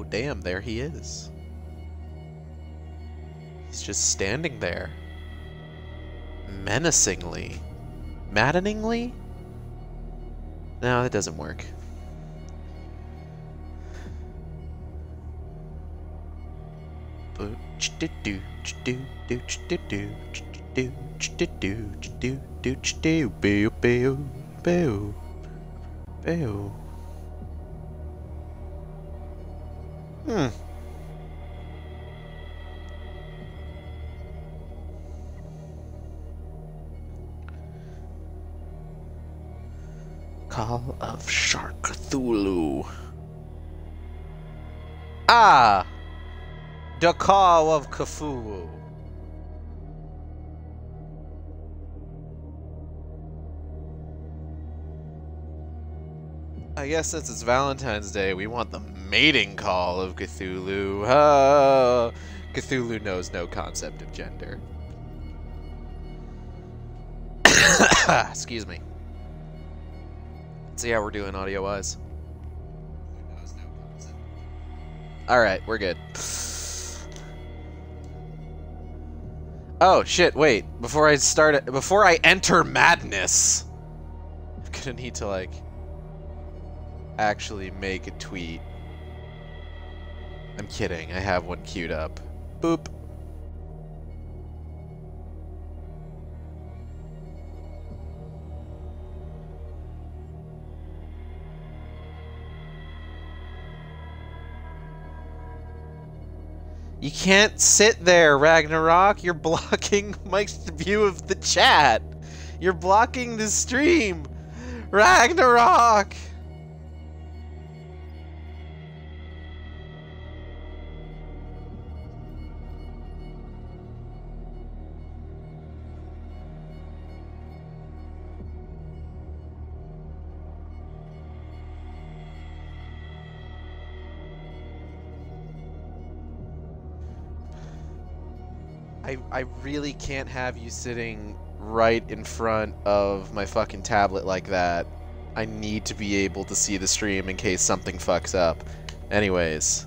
damn, there he is. He's just standing there. Menacingly. Maddeningly? No, that doesn't work. Call of SHARKTHULHU. Ah! The Call of Cthulhu. I guess since it's Valentine's Day, we want the mating call of Cthulhu. Cthulhu knows no concept of gender. Excuse me. Let's see how we're doing audio-wise. Alright, we're good. Oh, shit, wait. Before I enter madness, I'm gonna need to, like, actually make a tweet. I'm kidding, I have one queued up. Boop. You can't sit there, Ragnarok. You're blocking my view of the chat. You're blocking the stream. Ragnarok! I really can't have you sitting right in front of my fucking tablet like that. I need to be able to see the stream in case something fucks up. Anyways.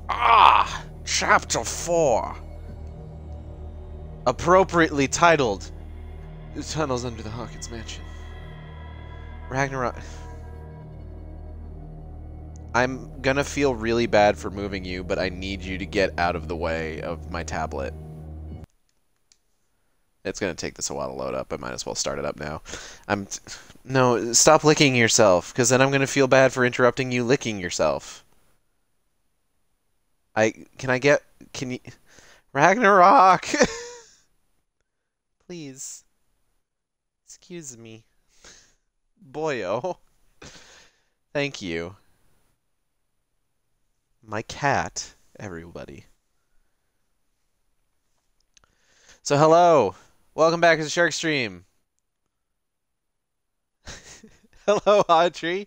Ah! Chapter 4! Appropriately titled, The Tunnels Under the Hawkins Mansion. Ragnarok... I'm gonna feel really bad for moving you, but I need you to get out of the way of my tablet. It's gonna take this a while to load up. I might as well start it up now. No, stop licking yourself, because then I'm gonna feel bad for interrupting you licking yourself. Can you... Ragnarok! Please. Excuse me. Boyo. Thank you. My cat, everybody. So hello, welcome back to the Shark Stream. Hello, Audrey.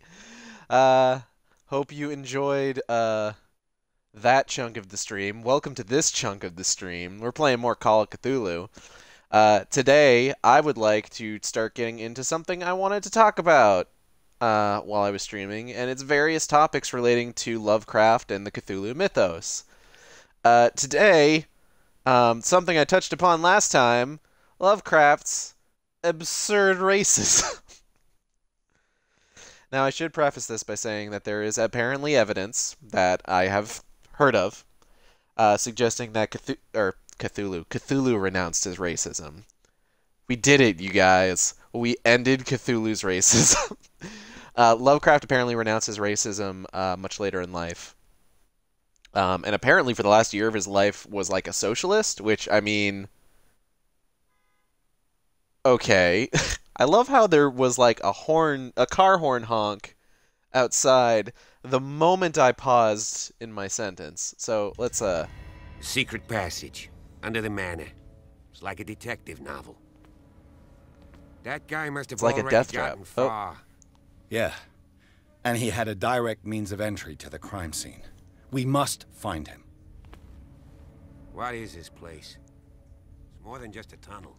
Hope you enjoyed that chunk of the stream. Welcome to this chunk of the stream. We're playing more Call of Cthulhu. Today, I would like to start getting into something I wanted to talk about while I was streaming, and it's various topics relating to Lovecraft and the Cthulhu mythos. Today, something I touched upon last time, Lovecraft's absurd racism. Now, I should preface this by saying that there is apparently evidence that I have heard of suggesting that Cthulhu renounced his racism. We did it, you guys. We ended Cthulhu's racism. Lovecraft apparently renounced his racism much later in life. And apparently for the last year of his life was like a socialist, which, I mean... Okay. I love how there was like a car horn honk outside the moment I paused in my sentence. So, let's, Secret passage, under the manor. It's like a detective novel. That guy must have like a death trap. gotten far. Yeah, and he had a direct means of entry to the crime scene. We must find him. What is this place? It's more than just a tunnel.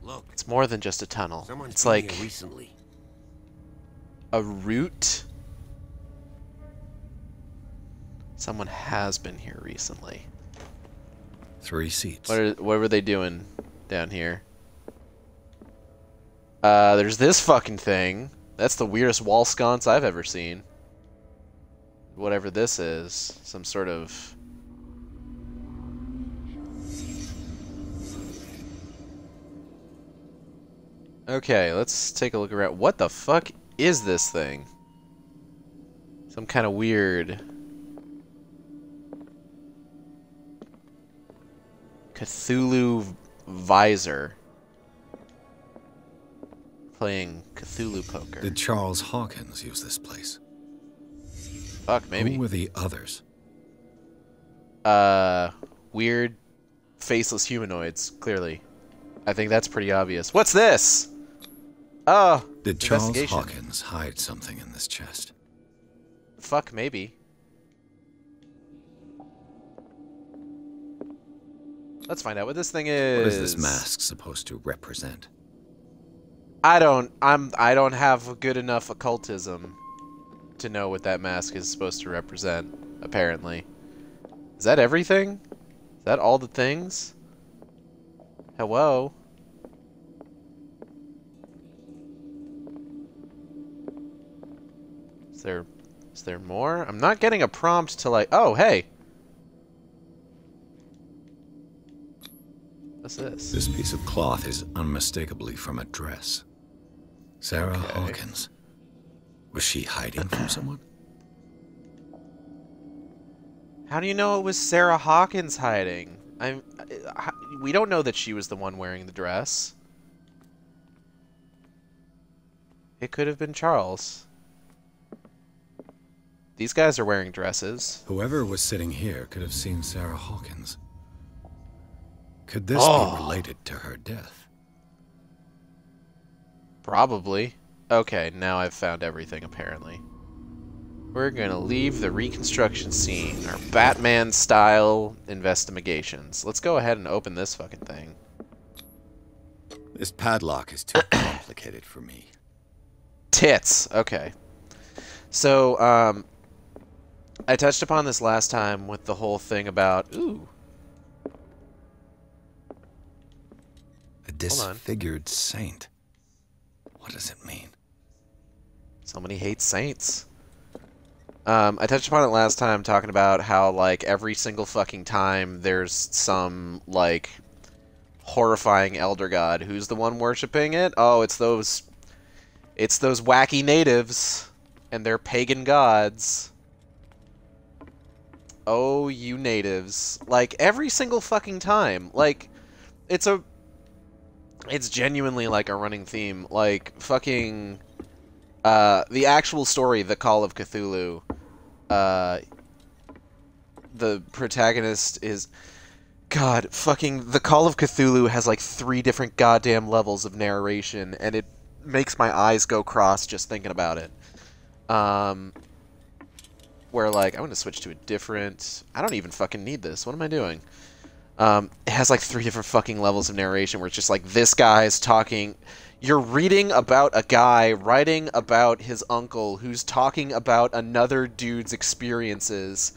Look. It's more than just a tunnel. Someone's it's been like here recently. a route Someone has been here recently. 3 seats. What were they doing down here? There's this fucking thing. That's the weirdest wall sconce I've ever seen. Whatever this is. Some sort of... Okay, let's take a look around. What the fuck is this thing? Some kind of weird... Cthulhu visor. Playing Cthulhu poker. Did Charles Hawkins use this place? Fuck, maybe. Who were the others? Weird, faceless humanoids, clearly. I think that's pretty obvious. What's this? Oh, Did Charles Hawkins hide something in this chest? Fuck, maybe. Let's find out what this thing is. What is this mask supposed to represent? I don't have good enough occultism to know what that mask is supposed to represent, apparently. Is that everything? Is that all the things? HEWWO. Is there more? I'm not getting a prompt to like, oh, hey. What's this? This piece of cloth is unmistakably from a dress. Sarah Hawkins. Was she hiding from someone? How do you know it was Sarah Hawkins hiding? We don't know that she was the one wearing the dress. It could have been Charles. These guys are wearing dresses. Whoever was sitting here could have seen Sarah Hawkins. Could this be related to her death? Probably. Okay, now I've found everything, apparently. We're gonna leave the reconstruction scene, our Batman-style investigations. Let's go ahead and open this fucking thing. This padlock is too complicated for me. Tits! Okay. So, I touched upon this last time with the whole thing about... Ooh. A disfigured saint. What does it mean? Somebody hates saints. I touched upon it last time talking about how, like, every single fucking time there's some, like, horrifying elder god. Who's the one worshipping it? Oh, it's those wacky natives and their pagan gods. Oh, you natives. Like, every single fucking time. Like, it's genuinely, like, a running theme. Like, fucking... the actual story, The Call of Cthulhu, the protagonist is... God, fucking... The Call of Cthulhu has, like, 3 different goddamn levels of narration, and it makes my eyes go cross just thinking about it. Where, like, I'm gonna switch to a different... I don't even fucking need this. What am I doing? It has, like, 3 different fucking levels of narration where it's just, like, this guy's talking... You're reading about a guy writing about his uncle who's talking about another dude's experiences,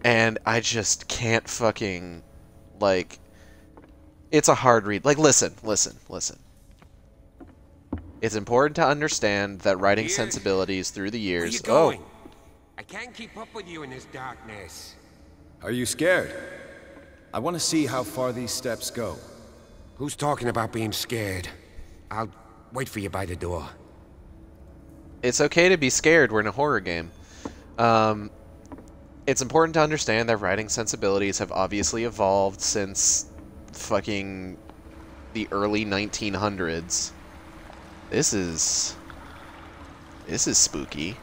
and I just can't fucking, like, it's a hard read. Like, listen. It's important to understand that writing sensibilities through the years... Where you going? I can't keep up with you in this darkness. Are you scared? I want to see how far these steps go. Who's talking about being scared? I'll wait for you by the door. It's okay to be scared. We're in a horror game. It's important to understand that writing sensibilities have obviously evolved since fucking the early 1900s. This is spooky.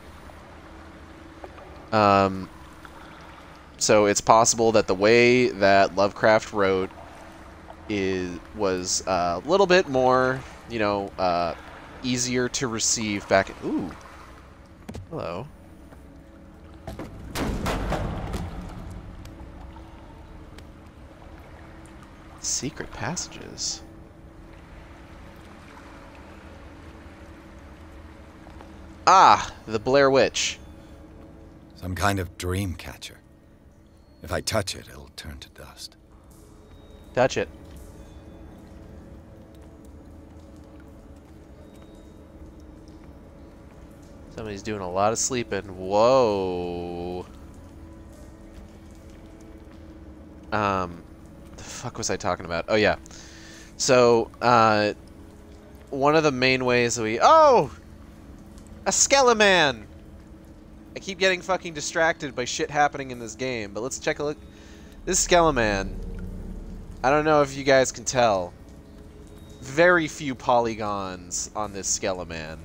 So it's possible that the way that Lovecraft wrote was a little bit more, you know, easier to receive back. Ooh, hello. Secret passages. Ah, the Blair Witch. Some kind of dream catcher. If I touch it, it'll turn to dust. Touch it. Somebody's doing a lot of sleeping. Whoa. The fuck was I talking about? Oh, yeah. So, one of the main ways that we... Oh! A Skeleman! I keep getting fucking distracted by shit happening in this game, but let's check a look. This Skeleman, I don't know if you guys can tell. Very few polygons on this Skeleman.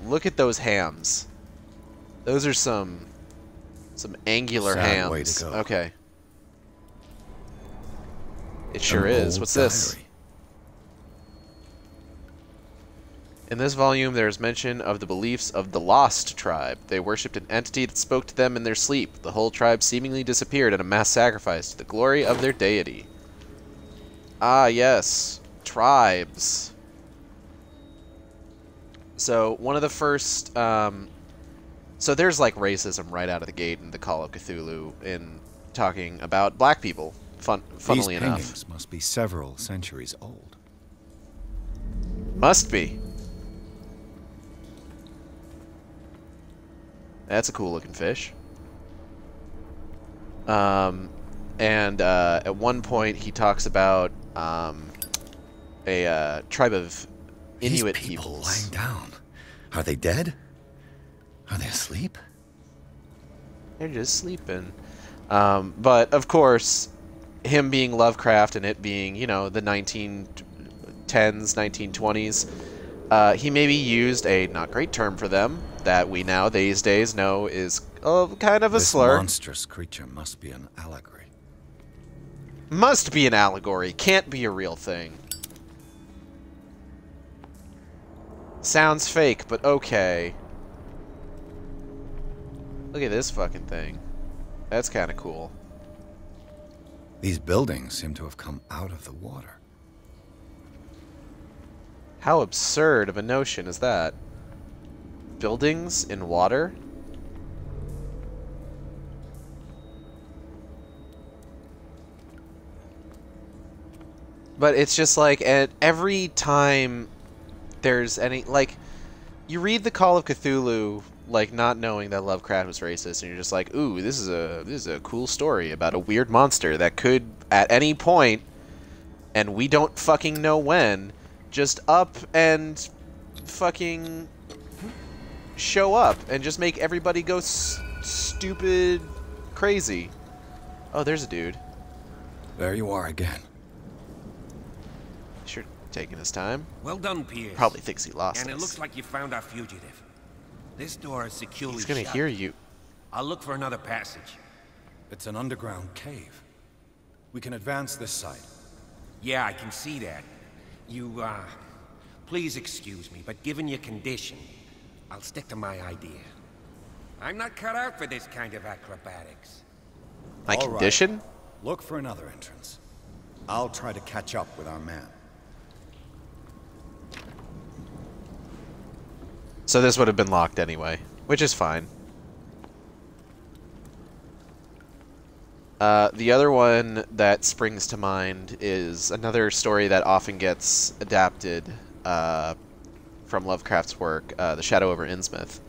Look at those hams. Those are some angular hams. Way to go. Okay. It sure is. What's this? In this volume, there is mention of the beliefs of the Lost tribe. They worshipped an entity that spoke to them in their sleep. The whole tribe seemingly disappeared in a mass sacrifice to the glory of their deity. Ah, yes. Tribes. So, one of the first... so there's, like, racism right out of the gate in the Call of Cthulhu in talking about black people, funnily enough. These paintings must be several centuries old. Must be. That's a cool-looking fish. And at one point, he talks about a tribe of Inuit These people peoples. lying down. Are they dead? Are they asleep? They're just sleeping. But, of course, him being Lovecraft and it being, you know, the 1910s, 1920s, he maybe used a not great term for them that we now, these days, know is kind of a slur. This monstrous creature must be an allegory. Must be an allegory. Can't be a real thing. Sounds fake, but okay. Look at this fucking thing. That's kind of cool. These buildings seem to have come out of the water. How absurd of a notion is that? Buildings in water? But it's just like, at every time there's any, like, you read the Call of Cthulhu, like, not knowing that Lovecraft was racist, and you're just like, ooh, this is a cool story about a weird monster that could, at any point, and we don't fucking know when, just up and fucking show up and just make everybody go stupid crazy. Oh, there's a dude. There you are again. Sure, taking his time. Well done, Pierce. Probably thinks he lost And it us. looks like you found our fugitive. This door is securely He's gonna shut. hear you. I'll look for another passage. It's an underground cave. We can advance this side. Yeah, I can see that. You, please excuse me, but given your condition, I'll stick to my idea. I'm not cut out for this kind of acrobatics. My All right. condition? Look for another entrance. I'll try to catch up with our man. So this would have been locked anyway, which is fine. The other one that springs to mind is another story that often gets adapted from Lovecraft's work, The Shadow over Innsmouth.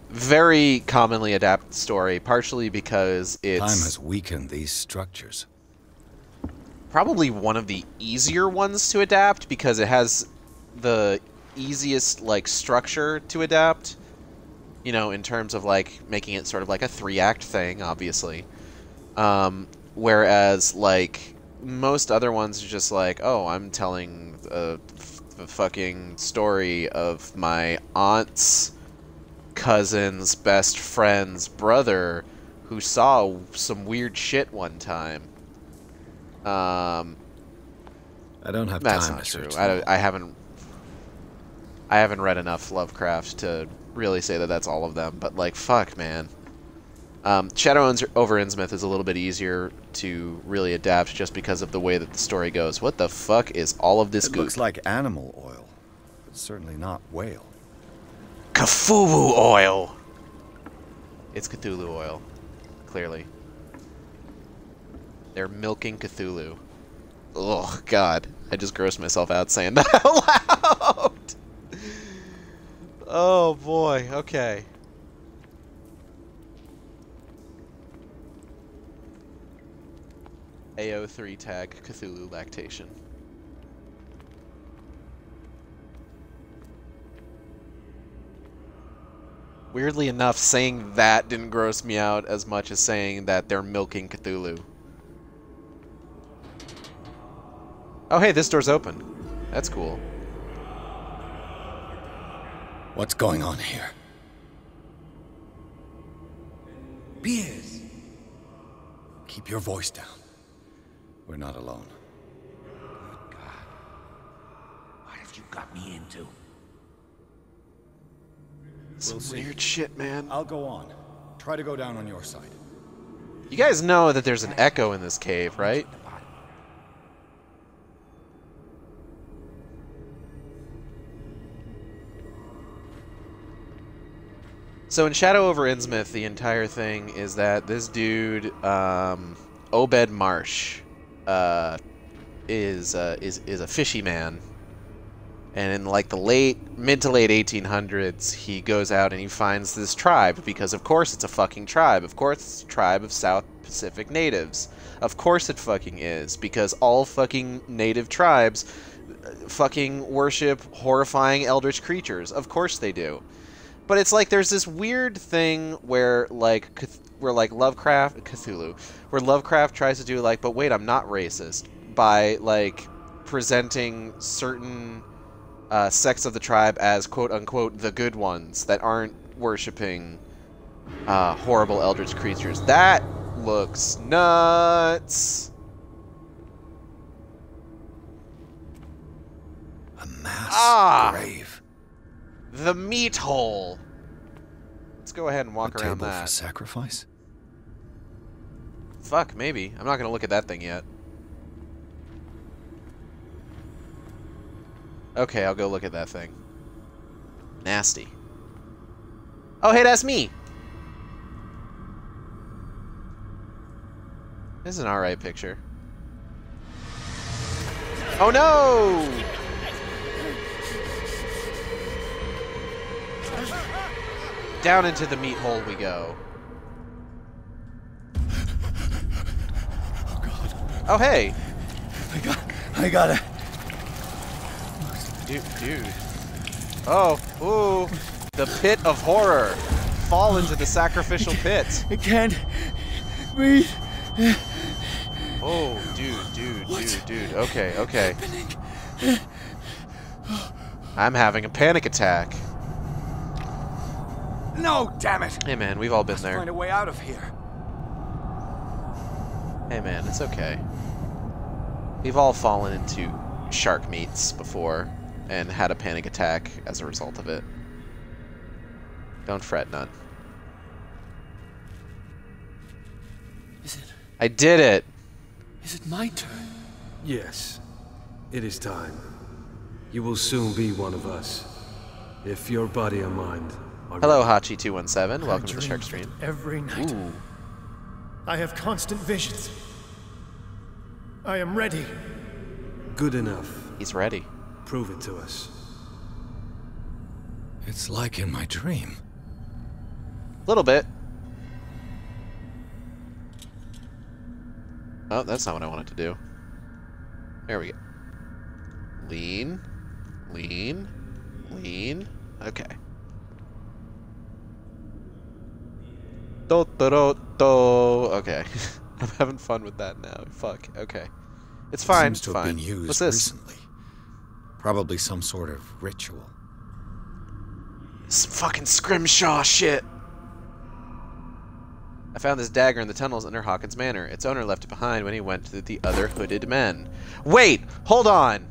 Very commonly adapted story, partially because it's... Time has weakened these structures. Probably one of the easier ones to adapt, because it has the easiest, like, structure to adapt. You know, in terms of, like, making it sort of like a 3-act thing, obviously. Whereas, like, most other ones are just like, oh, I'm telling a fucking story of my aunt's cousin's best friend's brother who saw some weird shit one time. I don't have That's time not to true. search. I haven't read enough Lovecraft to really say that that's all of them, but, like, fuck, man. Shadow over Innsmouth is a little bit easier to really adapt just because of the way that the story goes. What the fuck is all of this It goop? looks like animal oil, but certainly not whale. CFHUWHU oil! It's Cthulhu oil, clearly. They're milking Cthulhu. Oh, God. I just grossed myself out saying that out loud. Oh, boy. Okay. AO3 tag Cthulhu lactation. Weirdly enough, saying that didn't gross me out as much as saying that they're milking Cthulhu. Oh, hey, this door's open. That's cool. What's going on here? Beers. Keep your voice down. We're not alone. Good God. What have you got me into? Some weird shit, man. I'll go on. Try to go down on your side. You guys know that there's an echo in this cave, right? So in Shadow over Innsmouth, the entire thing is that this dude, Obed Marsh, is a fishy man, and in like the mid to late 1800s, he goes out and he finds this tribe because, of course, it's a fucking tribe. Of course, it's a tribe of South Pacific natives. Of course, it fucking is, because all fucking native tribes fucking worship horrifying eldritch creatures. Of course they do. But it's like there's this weird thing where Lovecraft Cthulhu, where Lovecraft tries to do like, but wait, I'm not racist, by like presenting certain sects of the tribe as quote unquote the good ones that aren't worshiping horrible eldritch creatures. That looks nuts. A mass grave. The meat hole. Let's go ahead and walk A around table that. for sacrifice? Fuck, maybe. I'm not gonna look at that thing yet. Okay, I'll go look at that thing. Nasty. Oh, hey, that's me! This is an alright picture. Oh no! Down into the meat hole we go. Oh God. Oh hey! I got it. Dude. Oh, ooh. The pit of horror. Fall into the sacrificial pit. I can't breathe. Oh, dude. Okay. I'm having a panic attack. No, damn it! Hey man, we've all been there. Find a way out of here. Hey man, it's okay. We've all fallen into shark meats before and had a panic attack as a result of it. Don't fret none. I did it! Is it my turn? Yes, it is time. You will soon be one of us, if your body and mind are Hello, ready. Hachi217. Welcome to the dream Shark of Stream. it every night. Ooh. I have constant visions. I am ready. Good enough. He's ready. Prove it to us. It's like in my dream. A little bit. Oh, that's not what I wanted to do. There we go. Lean. Okay. Okay. I'm having fun with that now. Fuck. Okay. It's fine. Seems to It's have fine. been used What's this? recently. Probably some sort of ritual. Some fucking scrimshaw shit. I found this dagger in the tunnels under Hawkins Manor. Its owner left it behind when he went to the other hooded men. Wait! Hold on!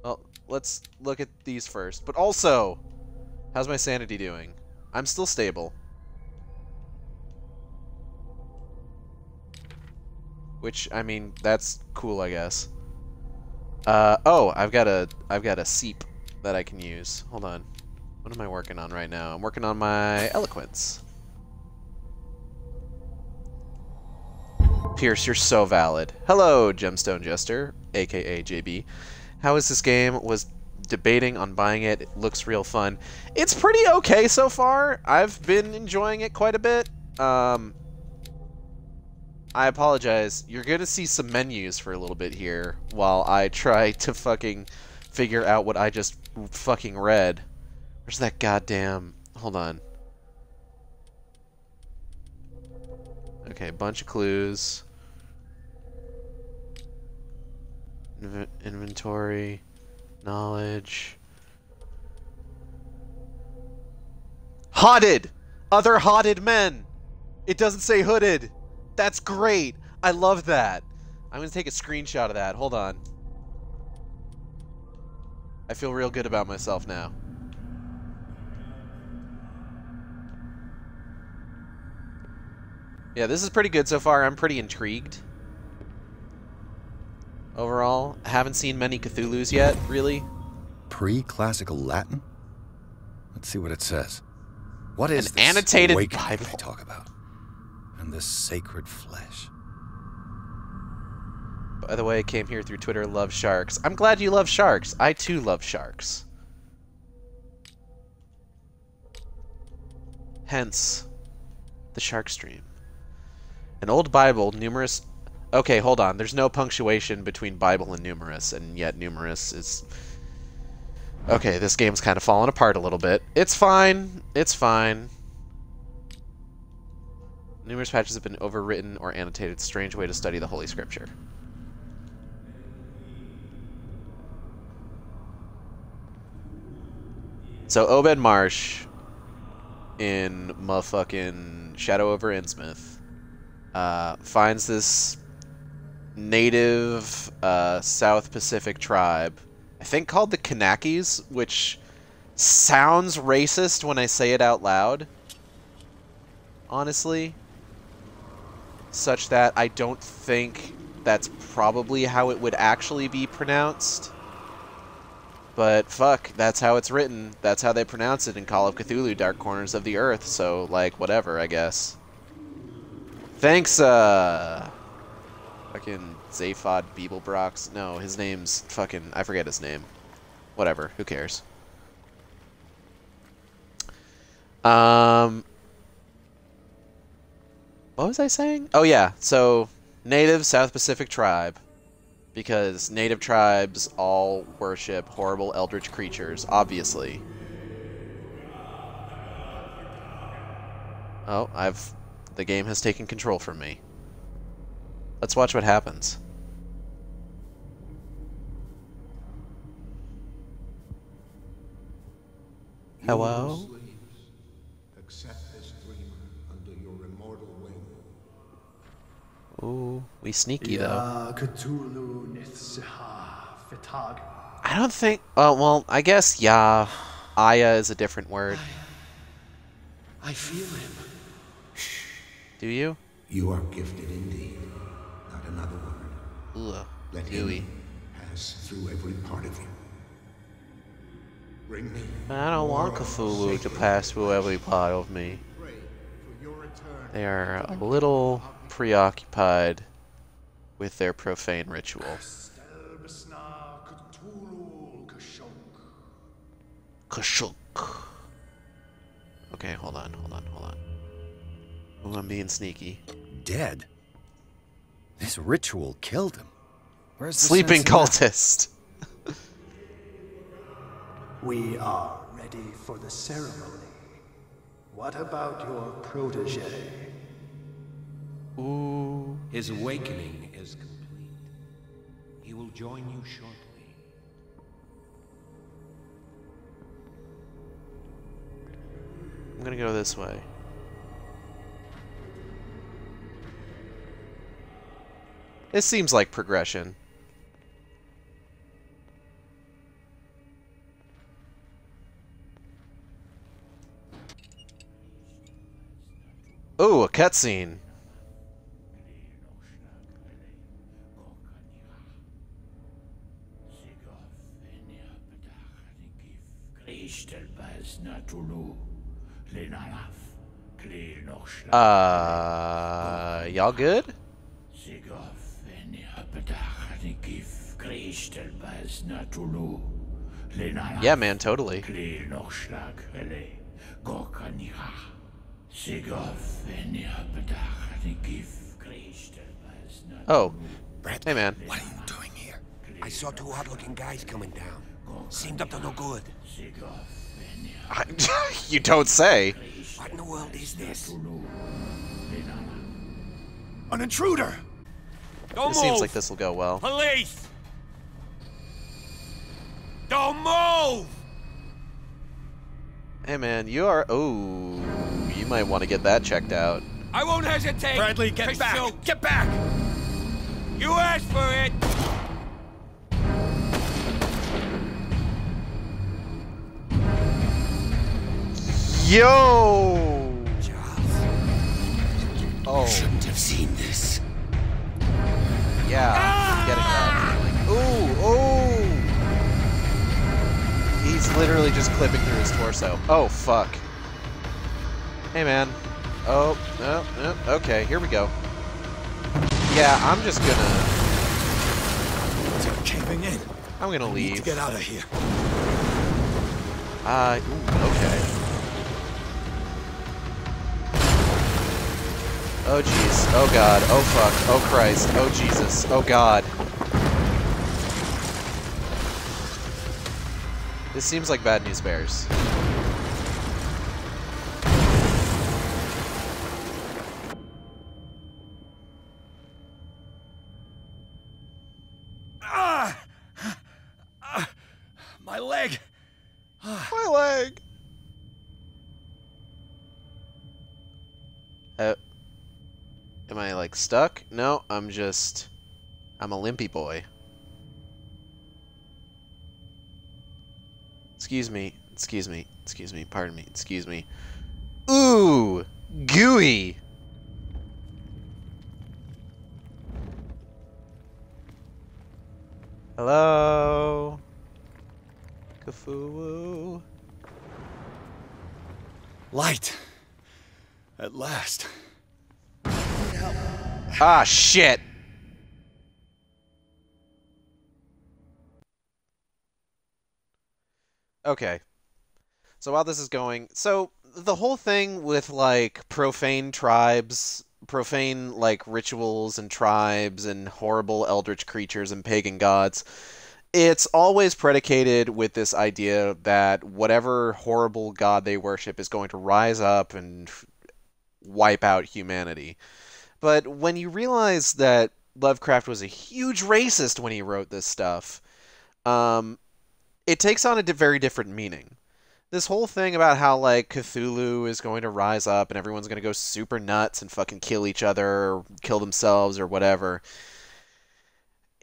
Well, let's look at these first. But also, how's my sanity doing? I'm still stable. Which, I mean, that's cool, I guess. Oh, I've got a seep that I can use. Hold on. What am I working on right now? I'm working on my eloquence. Pierce, you're so valid. Hello, Gemstone Jester, aka JB. How is this game? Was debating on buying it. It looks real fun. It's pretty okay so far. I've been enjoying it quite a bit. I apologize. You're gonna see some menus for a little bit here while I try to fucking figure out what I just fucking read. Where's that goddamn... Hold on. Okay, bunch of clues. Inventory. Knowledge. Hotted! Other hotted men! It doesn't say hooded! That's great! I love that! I'm gonna take a screenshot of that. Hold on. I feel real good about myself now. Yeah, this is pretty good so far. I'm pretty intrigued. Overall, I haven't seen many Cthulhus yet, really. Pre-classical Latin? Let's see what it says. What is an this annotated awakening Bible they talk about? And this sacred flesh. By the way, I came here through Twitter, love sharks. I'm glad you love sharks. I too love sharks. Hence, the shark stream. An old Bible, numerous... Okay, hold on. There's no punctuation between Bible and numerous, and yet numerous is... Okay, this game's kind of falling apart a little bit. It's fine. It's fine. Numerous patches have been overwritten or annotated. Strange way to study the Holy Scripture. So Obed Marsh in motherfucking Shadow over Innsmouth finds this native South Pacific tribe, I think called the Kanakis, which sounds racist when I say it out loud, honestly, such that I don't think that's probably how it would actually be pronounced. But fuck, that's how it's written. That's how they pronounce it in Call of Cthulhu Dark Corners of the Earth, so, like, whatever, I guess. Thanks, fucking Zaphod Beeblebrox. No, his name's fucking... I forget his name. Whatever, who cares? What was I saying? Oh, yeah, so, native South Pacific tribe. Because native tribes all worship horrible eldritch creatures, obviously. Oh, the game has taken control from me. Let's watch what happens. Hello? Accept this dreamer under your immortal wing. Ooh, we sneaky though. I I don't think... well, I guess, yeah. Aya is a different word. feel him. Do you? You are gifted indeed. Not another word. Ugh, Let gooey. him pass through every part of you. Bring me. I don't want Cthulhu to pass through every part of me. Pray for your return. They are a little preoccupied with their profane ritual. Kashuk. Okay, hold on. Ooh, I'm being sneaky. Dead? This ritual killed him. Where's the Sleeping sense in that? cultist. We are ready for the ceremony. What about your protege? Ooh. His awakening is complete. He will join you shortly. I'm gonna go this way. This seems like progression. Ooh, a cutscene. Y'all good? Yeah, man, totally. Oh. Hey, man. What are you doing here? I saw two odd-looking guys coming down. Seemed up to no good. You don't say. What in the world is this? An intruder! Don't It move! seems like this will go well. Police! Don't move! Hey, man, you are... Oh, you might want to get that checked out. I won't hesitate! Bradley, get back! Shoot. Get back! You asked for it! Yo! Charles. Oh. Shouldn't have seen this. Yeah, I'm getting that. Ooh, ooh! He's literally just clipping through his torso. Oh, fuck. Hey, man. Oh, no, no, okay, here we go. Yeah, I'm just gonna... They're caving in. I'm gonna Need leave. to get out of here. Ooh, okay. Oh, jeez. Oh, God. Oh, fuck. Oh, Christ. Oh, Jesus. Oh, God. This seems like Bad News Bears. My leg. My leg! Am I, like, stuck? No, I'm a limpy boy. Excuse me, pardon me, excuse me. Ooh! Gooey! Hello? CFHUWHU? Light. At last. Ah, shit! Okay. So while this is going... So, the whole thing with, like, profane tribes, profane, like, rituals and tribes and horrible eldritch creatures and pagan gods, it's always predicated with this idea that whatever horrible god they worship is going to rise up and wipe out humanity. But when you realize that Lovecraft was a huge racist when he wrote this stuff, it takes on a very different meaning. This whole thing about how, like, Cthulhu is going to rise up and everyone's going to go super nuts and fucking kill each other or kill themselves or whatever,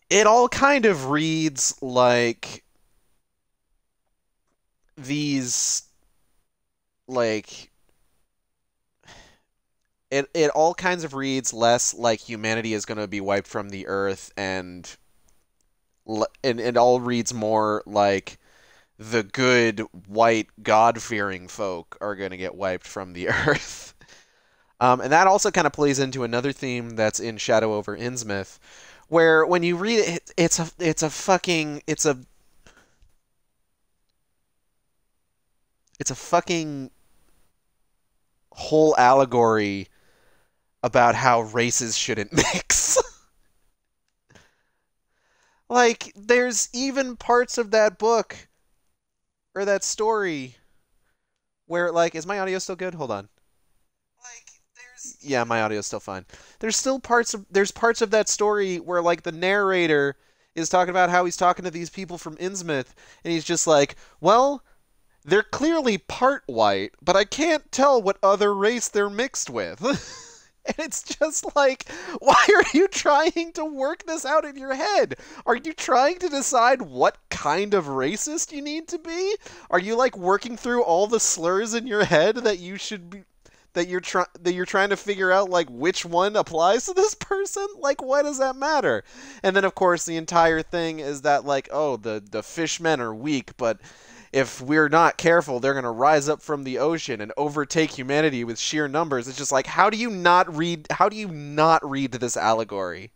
it all kind of reads like these, like... It all kinds of reads less like humanity is going to be wiped from the earth, and it all reads more like the good, white, God-fearing folk are going to get wiped from the earth. And that also kind of plays into another theme that's in Shadow over Innsmouth, where when you read it, it's a fucking whole allegory about how races shouldn't mix. Like, there's even parts of that book, or that story, where, like, is my audio still good? Hold on. Yeah, my audio's still fine. There's parts of that story where, like, the narrator is talking about how he's talking to these people from Innsmouth, and he's just like, well, they're clearly part white, but I can't tell what other race they're mixed with. And it's just like, why are you trying to work this out in your head? Are you trying to decide what kind of racist you need to be? Are you, like, working through all the slurs in your head that you should be, that you're trying to figure out, like, which one applies to this person? Like, why does that matter? And then, of course, the entire thing is that, like, oh, the fishmen are weak, but if we're not careful, they're going to rise up from the ocean and overtake humanity with sheer numbers. It's just like, how do you not read this allegory?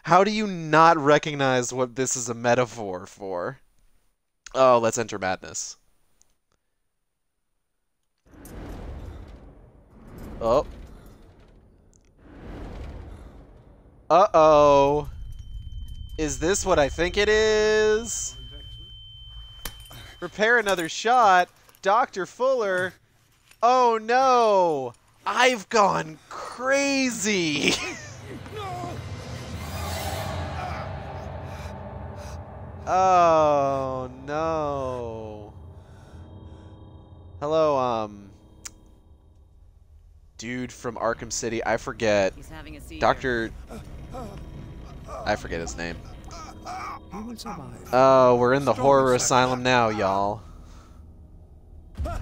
How do you not recognize what this is a metaphor for? Oh, let's enter madness. Oh. Uh-oh. Is this what I think it is? Prepare another shot. Dr. Fuller. Oh no. I've gone crazy. Oh no. Hello, dude from Arkham City. I forget. He's having a seizure. Dr. I forget his name. Oh, we're in the horror asylum now, y'all. There,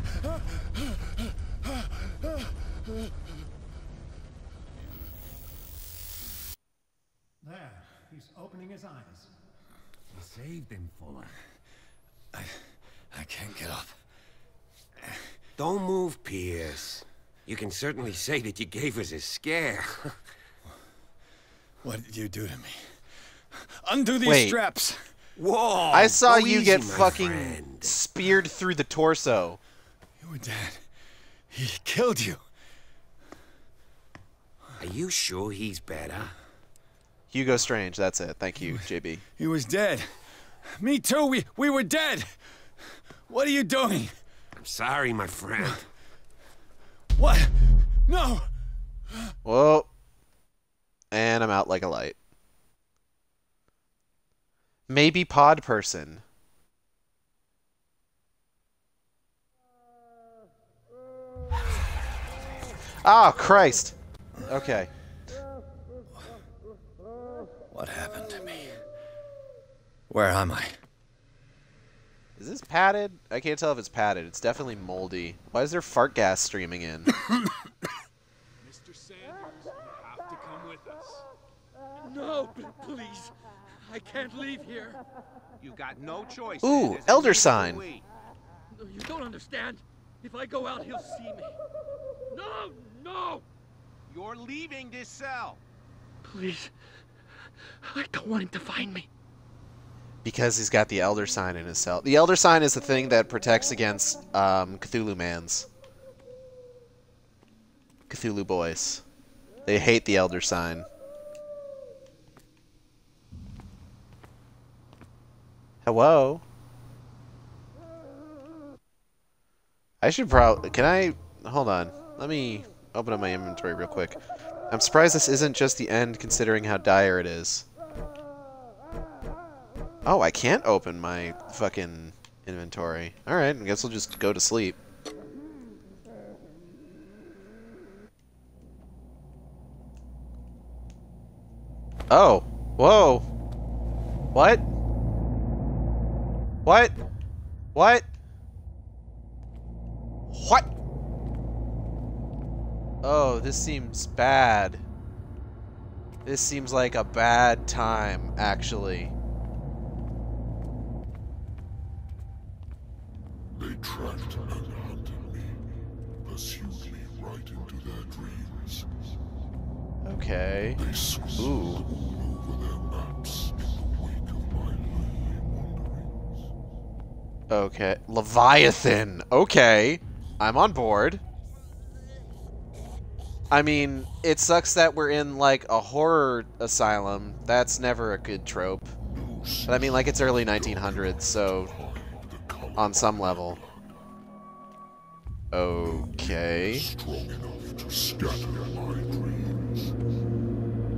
he's opening his eyes. You saved him, Fuller. I can't get up. Don't move, Pierce. You can certainly say that you gave us a scare. What did you do to me? Undo these Wait. straps. Whoa! I saw go you easy, get my fucking friend. speared through the torso. You were dead. He killed you. Are you sure he's better? Hugo Strange, that's it. Thank you, JB. He was dead. Me too. We were dead. What are you doing? I'm sorry, my friend. What? No. Whoa. And I'm out like a light. Maybe pod person. Oh, Christ. Okay. What happened to me? Where am I? Is this padded? I can't tell if it's padded. It's definitely moldy. Why is there fart gas streaming in? Mr. Sanders, you have to come with us. No, please. I can't leave here. You've got no choice. Ooh, Sanders. elder Neither sign. do we. No, you don't understand. If I go out, he'll see me. No, no! You're leaving this cell. Please. I don't want him to find me. Because he's got the elder sign in his cell. The elder sign is the thing that protects against Cthulhu mans. Cthulhu boys. They hate the elder sign. Hello? I should probably... Can I... Hold on. Let me open up my inventory real quick. I'm surprised this isn't just the end, considering how dire it is. Oh, I can't open my fucking inventory. Alright, I guess I'll just go to sleep. Oh. Whoa. What? What? What? What? Oh, this seems bad. This seems like a bad time, actually. They tracked and hunted me, pursued me right into their dreams. Okay. They scribbled all over their maps in the wake of my lonely wanderings. Okay. Leviathan. Okay. I'm on board. I mean, it sucks that we're in, like, a horror asylum. That's never a good trope. But I mean, like, it's early 1900s, so... on some level. Okay. Strong enough to scatter my dreams.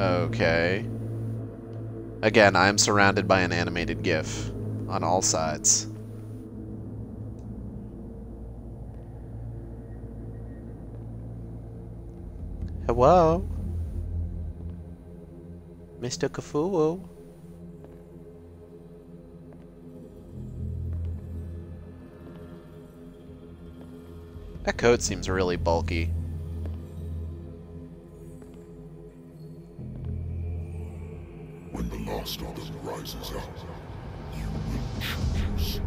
Okay. Again, I'm surrounded by an animated GIF on all sides. Hello? Mr. CFHUWHU? That coat seems really bulky. When the last of them rises up, you will choose.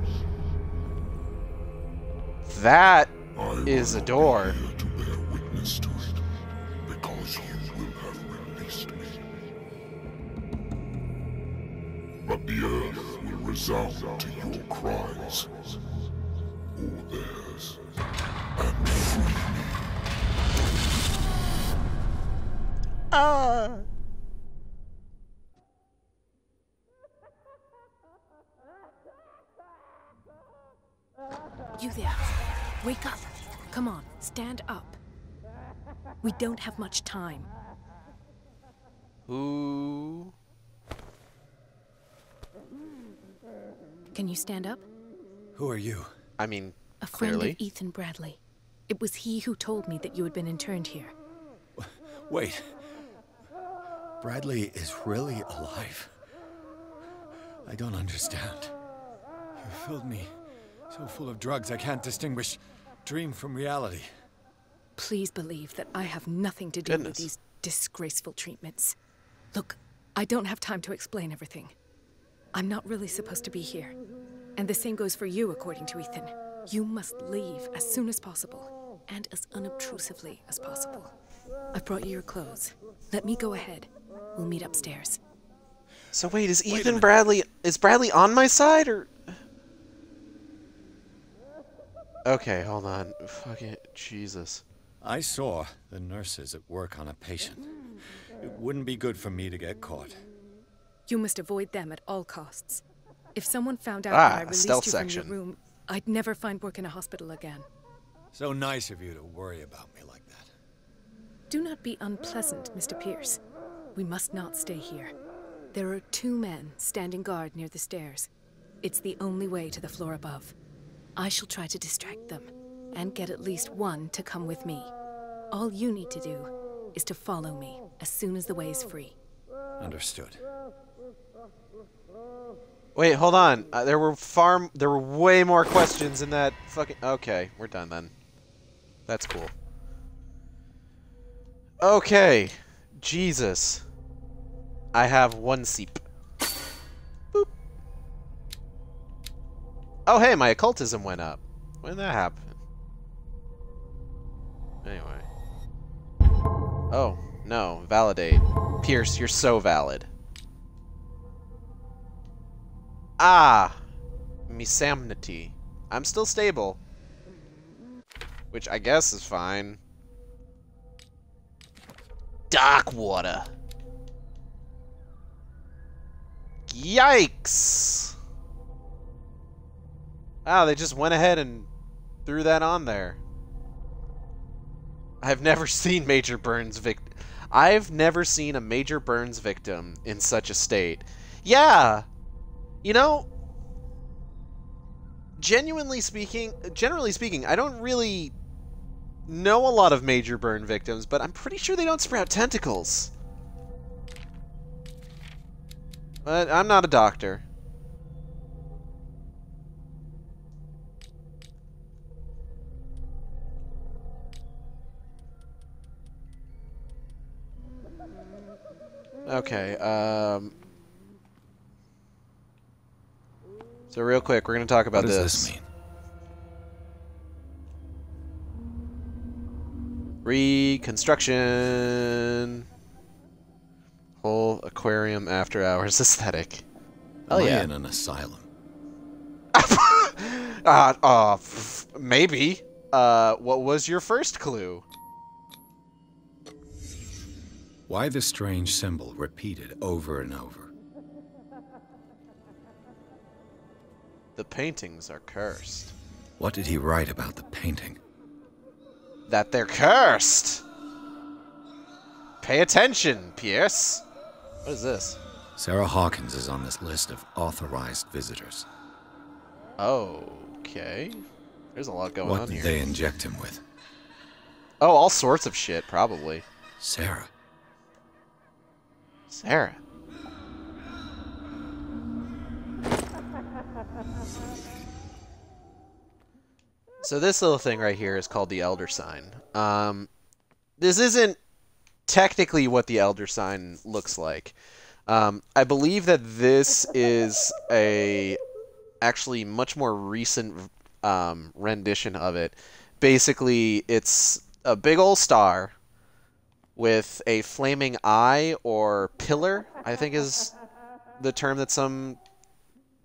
That is a door. Here to bear witness to it, because you will have released me. resound to your cries, or theirs, and free me. You there. Wake up. Come on, stand up. We don't have much time. Ooh. Can you stand up? Who are you? I mean, A friend clearly. of Ethan Bradley. It was he who told me that you had been interned here. Wait. Bradley is really alive? I don't understand. You filled me so full of drugs I can't distinguish dream from reality. Please believe that I have nothing to do with these disgraceful treatments. Look, I don't have time to explain everything. I'm not really supposed to be here. And the same goes for you, according to Ethan. You must leave as soon as possible, and as unobtrusively as possible. I've brought you your clothes. Let me go ahead. We'll meet upstairs. So wait, is Bradley on my side, or? Okay, hold on. Fucking Jesus. I saw the nurses at work on a patient. It wouldn't be good for me to get caught. You must avoid them at all costs. If someone found out that I released you from section. your room, I'd never find work in a hospital again. So nice of you to worry about me like that. Do not be unpleasant, Mr. Pierce. We must not stay here. There are 2 men standing guard near the stairs. It's the only way to the floor above. I shall try to distract them, and get at least one to come with me. All you need to do is to follow me as soon as the way is free. Understood. Wait, hold on. There were way more questions in that fucking. Okay, we're done then. That's cool. Okay, Jesus. I have 1 seep. Boop. Oh, hey, my occultism went up. When did that happen? Anyway. Oh, no. Validate. Pierce, you're so valid. Ah! Mesamnity. I'm still stable. Which I guess is fine. Dark water. Yikes! Wow, they just went ahead and threw that on there. I've never seen I've never seen a major burns victim in such a state. Yeah! You know, generally speaking, I don't really know a lot of major burn victims, but I'm pretty sure they don't sprout tentacles. But I'm not a doctor. Okay, so real quick, we're going to talk about this. What does this mean? Reconstruction. Whole aquarium after hours aesthetic. Am I in an asylum? Maybe. What was your first clue? Why the strange symbol repeated over and over? The paintings are cursed. What did he write about the painting? That they're cursed! Pay attention, Pierce! What is this? Sarah Hawkins is on this list of authorized visitors. Okay. There's a lot going on here. What did they inject him with? Oh, all sorts of shit, probably. Sarah. Sarah. So this little thing right here is called the Elder Sign. This isn't technically what the Elder Sign looks like. I believe that this is a actually much more recent rendition of it. Basically, it's a big old star with a flaming eye or pillar, I think is the term that some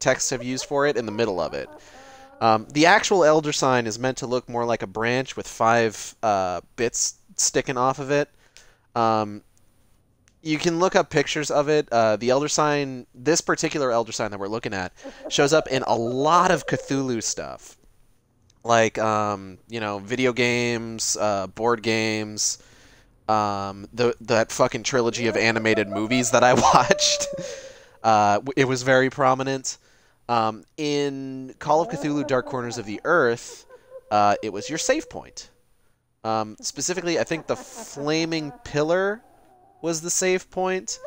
texts have used for it in the middle of it. The actual elder sign is meant to look more like a branch with 5 bits sticking off of it. You can look up pictures of it. The elder sign, this particular elder sign that we're looking at, shows up in a lot of Cthulhu stuff. Like, you know, video games, board games, that fucking trilogy of animated movies that I watched. It was very prominent. In Call of Cthulhu Dark Corners of the Earth, it was your save point. Specifically, I think the Flaming Pillar was the save point,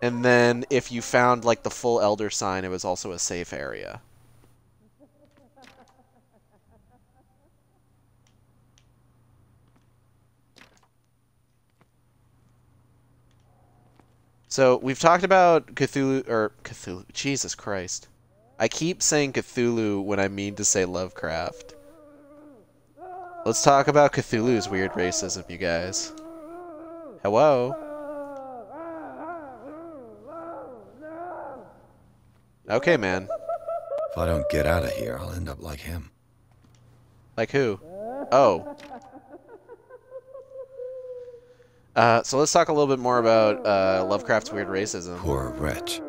and then if you found like the full elder sign, it was also a safe area. So we've talked about Cthulhu, Jesus Christ. I keep saying Cthulhu when I mean to say Lovecraft. Let's talk about Cthulhu's weird racism, you guys. HEWWO. Okay, man. If I don't get out of here, I'll end up like him. Like who? Oh. So let's talk a little bit more about Lovecraft's weird racism. Poor wretch.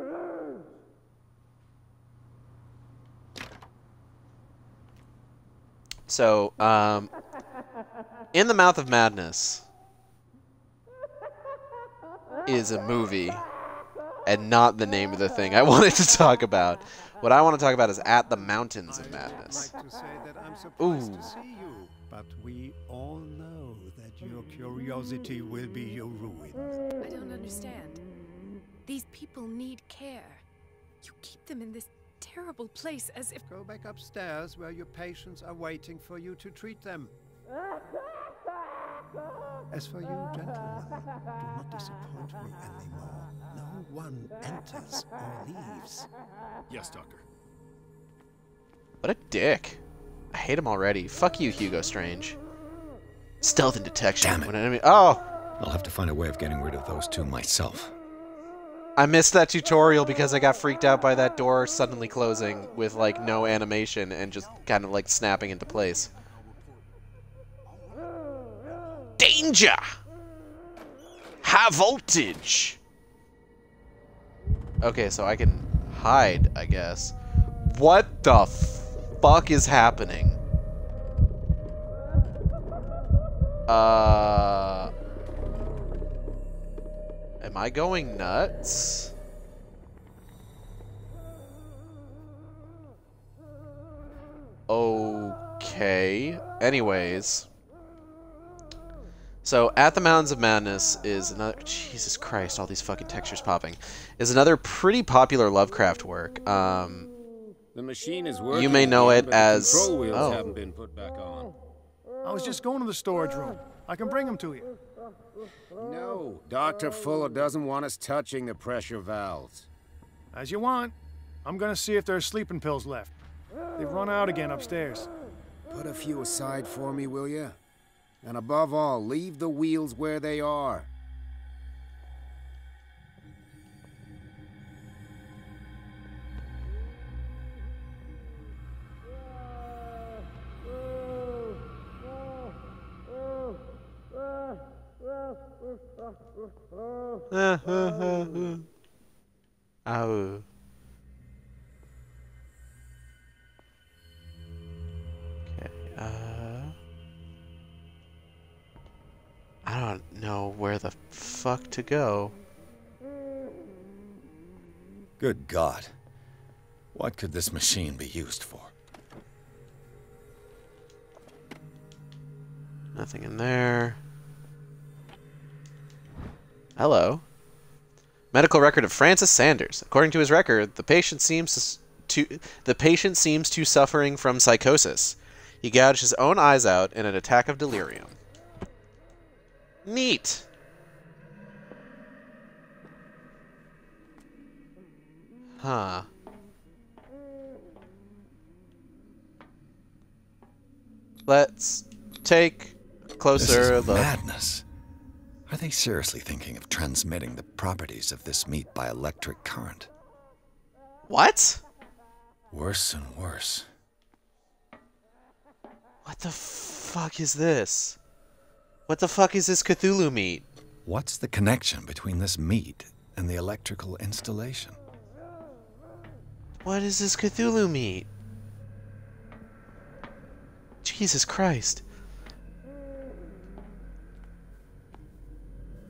So, In the Mouth of Madness is a movie, and not the name of the thing I wanted to talk about. What I want to talk about is At the Mountains of Madness. I'd like to say that I'm surprised to see you, but we all know that your curiosity will be your ruin. I don't understand. These people need care. You keep them in this terrible place as if... Go back upstairs where your patients are waiting for you to treat them. As for you, gentlemen, do not disappoint me anymore. No one enters or leaves. Yes, Doctor. What a dick. I hate him already. Fuck you, Hugo Strange. Stealth and detection. Damn it. When enemy... Oh! I'll have to find a way of getting rid of those two myself. I missed that tutorial because I got freaked out by that door suddenly closing with, like, no animation and just kind of, like, snapping into place. Danger! High voltage! Okay, so I can hide, I guess. What the fuck is happening? Am I going nuts? Okay. Anyways. So, At the Mountains of Madness is another... Jesus Christ, all these fucking textures popping. Is another pretty popular Lovecraft work. The machine is working. You may know again, it but as... the control wheels haven't been put back on. I was just going to the storage room. I can bring them to you. No, Dr. Fuller doesn't want us touching the pressure valves. As you want. I'm gonna see if there's sleeping pills left. They've run out again upstairs. Put a few aside for me, will you? And above all, leave the wheels where they are. Oh. Okay, I don't know where the fuck to go. Good God. What could this machine be used for? Nothing in there. Hello. Medical record of Francis Sanders. According to his record, the patient seems to suffering from psychosis. He gouged his own eyes out in an attack of delirium. Neat. Huh. Let's take a closer look. Madness. Are they seriously thinking of transmitting the properties of this meat by electric current? What? Worse and worse. What the fuck is this? What the fuck is this Cthulhu meat? What's the connection between this meat and the electrical installation? What is this Cthulhu meat? Jesus Christ.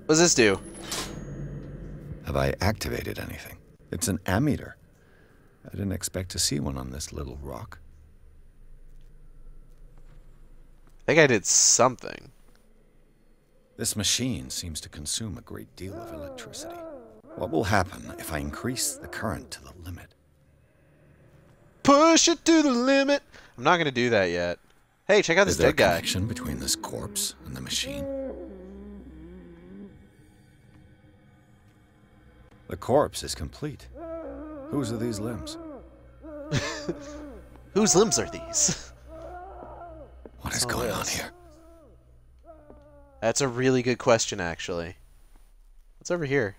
What does this do? Have I activated anything? It's an ammeter. I didn't expect to see one on this little rock. I think I did something. This machine seems to consume a great deal of electricity. What will happen if I increase the current to the limit? Push it to the limit! I'm not gonna do that yet. Hey, check out this dead guy. Is there a connection between this corpse and the machine? The corpse is complete. Whose are these limbs? Whose limbs are these? What is going on here? That's a really good question, actually. What's over here?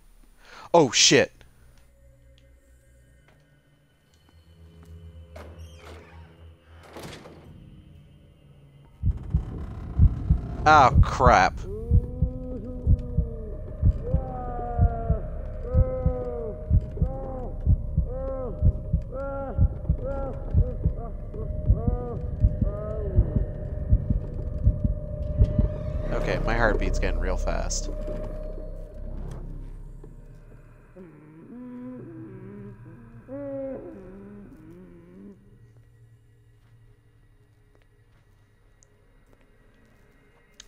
Oh, shit. Oh, crap. Okay, my heartbeat's getting real fast.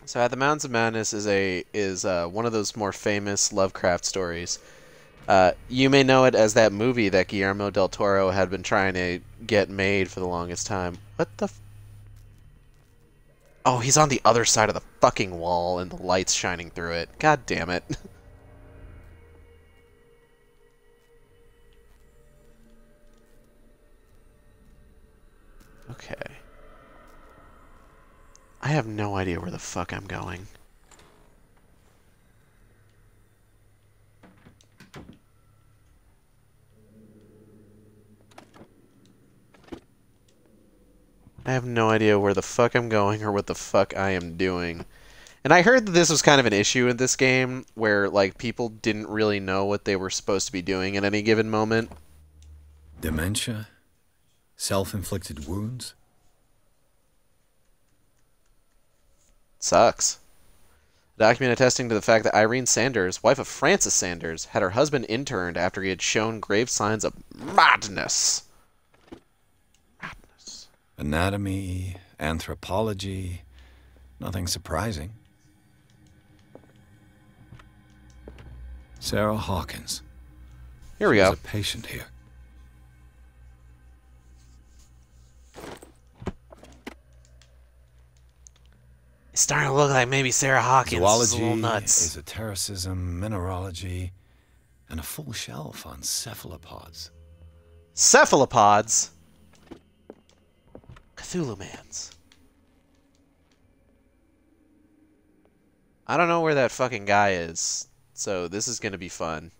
So, At the Mountains of Madness is one of those more famous Lovecraft stories. You may know it as that movie that Guillermo del Toro had been trying to get made for the longest time. What the f... Oh, he's on the other side of the fucking wall and the light's shining through it. God damn it. Okay. I have no idea where the fuck I'm going. I have no idea where the fuck I'm going or what the fuck I am doing. And I heard that this was kind of an issue in this game, where, like, people didn't really know what they were supposed to be doing at any given moment. Dementia? Self-inflicted wounds? Sucks. A document attesting to the fact that Irene Sanders, wife of Francis Sanders, had her husband interned after he had shown grave signs of madness. Anatomy, anthropology, nothing surprising. Sarah Hawkins. Here we go. She's a patient here. It's starting to look like maybe Sarah Hawkins is a little nuts. Esotericism, mineralogy, and a full shelf on cephalopods. Cephalopods? Cthulhu-mans. I don't know where that fucking guy is, so this is gonna be fun.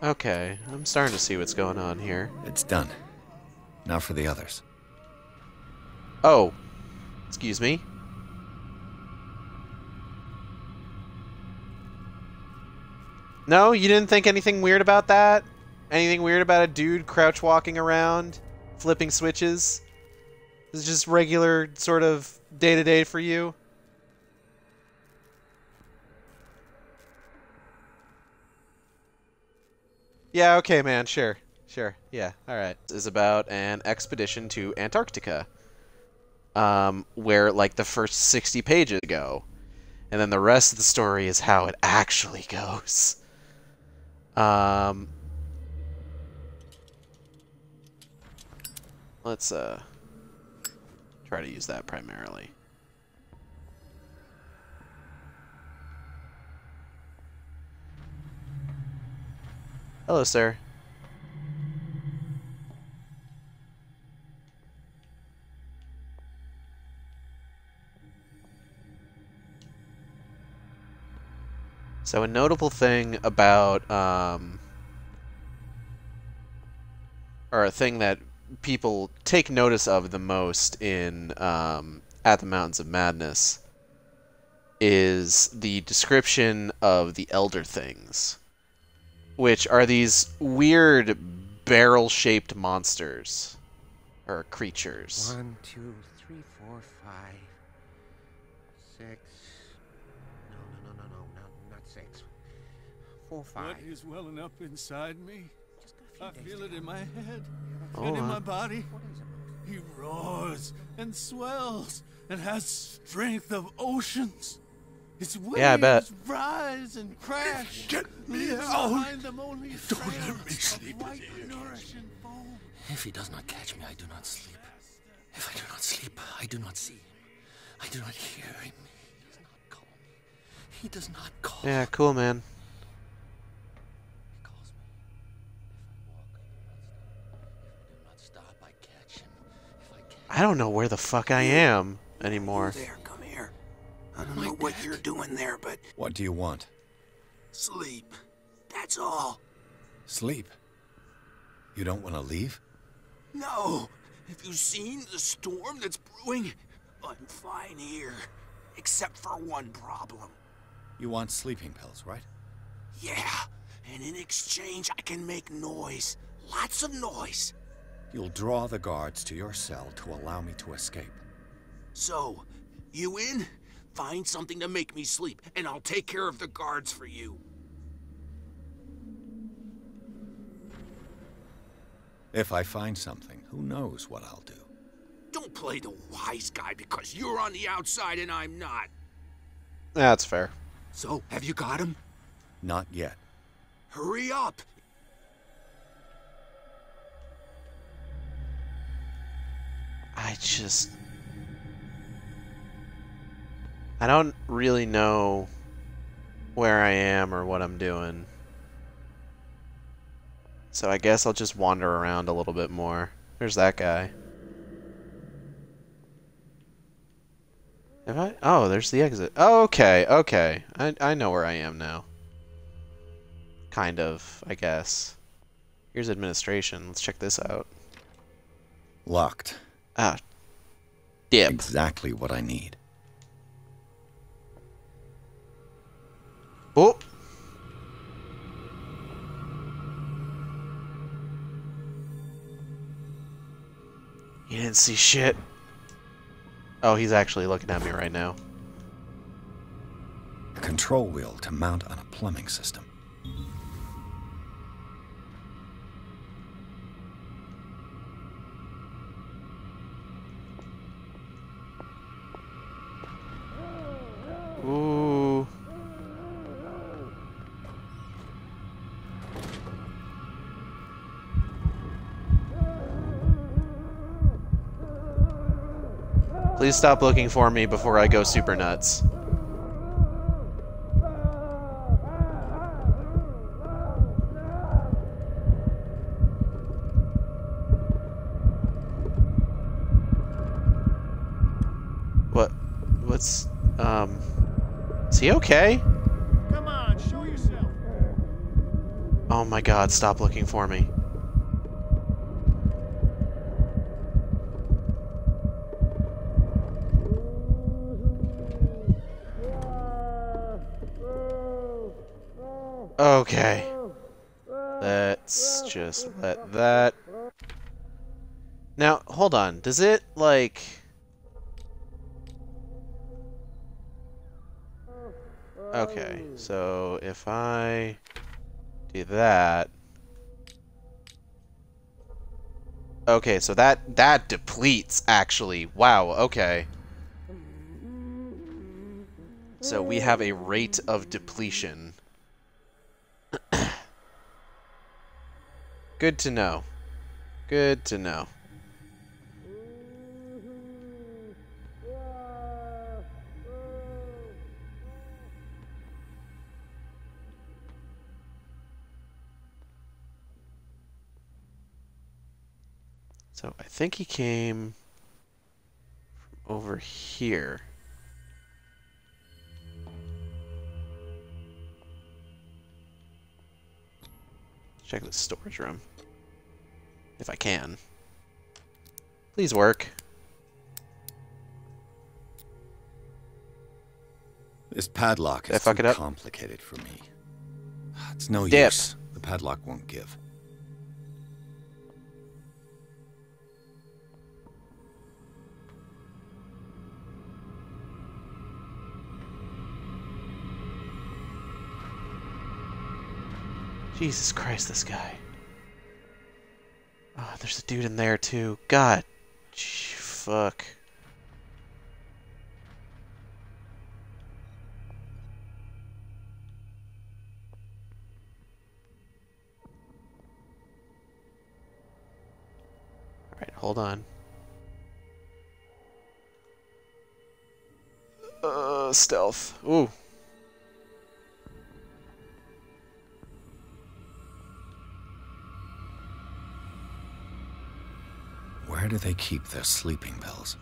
Okay, I'm starting to see what's going on here. It's done. Now for the others. Oh. Excuse me? No, you didn't think anything weird about that? Anything weird about a dude crouch walking around, flipping switches? This is just regular sort of day-to-day for you? Yeah, okay, man, sure. Sure, yeah, alright. This is about an expedition to Antarctica, where, like, the first 60 pages go. And then the rest of the story is how it actually goes. Let's, try to use that primarily. Hello, sir. So a notable thing about, or a thing that people take notice of the most in At the Mountains of Madness is the description of the Elder Things, which are these weird barrel-shaped monsters, or creatures. 1, 2, 3, 4, 5, 6. No, not 6. 4, 5. What is welling up inside me? I feel it in my head Oh, and in my body. He roars and swells and has strength of oceans. His waves Yeah, I bet. rise and crash. Get me out! Behind them only Don't let me sleep in white here. nourishing foam. If he does not catch me, I do not sleep. If I do not sleep, I do not see him. I do not hear him. He does not call me. He does not call. Yeah, cool, man. He calls me. If I walk, I do not stop. If I do not stop, I catch him. If I catch I don't know where the fuck I am anymore. You there, come here. I don't know what you're doing there, but What do you want? sleep. That's all. Sleep. You don't want to leave? No. Have you seen the storm that's brewing? I'm fine here. Except for one problem. You want sleeping pills, right? Yeah. And in exchange, I can make noise. Lots of noise. You'll draw the guards to your cell to allow me to escape. So, you in? Find something to make me sleep, and I'll take care of the guards for you. If I find something, who knows what I'll do? Don't play the wise guy because you're on the outside and I'm not. That's fair. So, have you got him? Not yet. Hurry up! I don't really know where I am or what I'm doing. So I guess I'll just wander around a little bit more. There's that guy. Have I? Oh, there's the exit. Oh, okay, okay. I know where I am now. Kind of, I guess. Here's administration. Let's check this out. Locked. Ah. Dip. Exactly what I need. Oh! You didn't see shit. Oh, he's actually looking at me right now. A control wheel to mount on a plumbing system. Ooh. Please stop looking for me before I go super nuts. What's, is he okay? Come on, show yourself. Oh my god, stop looking for me. Okay. Let's just let that... Now, hold on. Does it, like... Okay, so if I do that... Okay, so that depletes, actually. Wow, okay. So we have a rate of depletion. Good to know. Good to know. So I think he came from over here. Check the storage room. If I can. Please work. This padlock is too complicated for me. It's no use. The padlock won't give. Jesus Christ, this guy. Oh, there's a dude in there too. God. Fuck. Alright, hold on. Stealth. Ooh. Where do they keep their sleeping pills?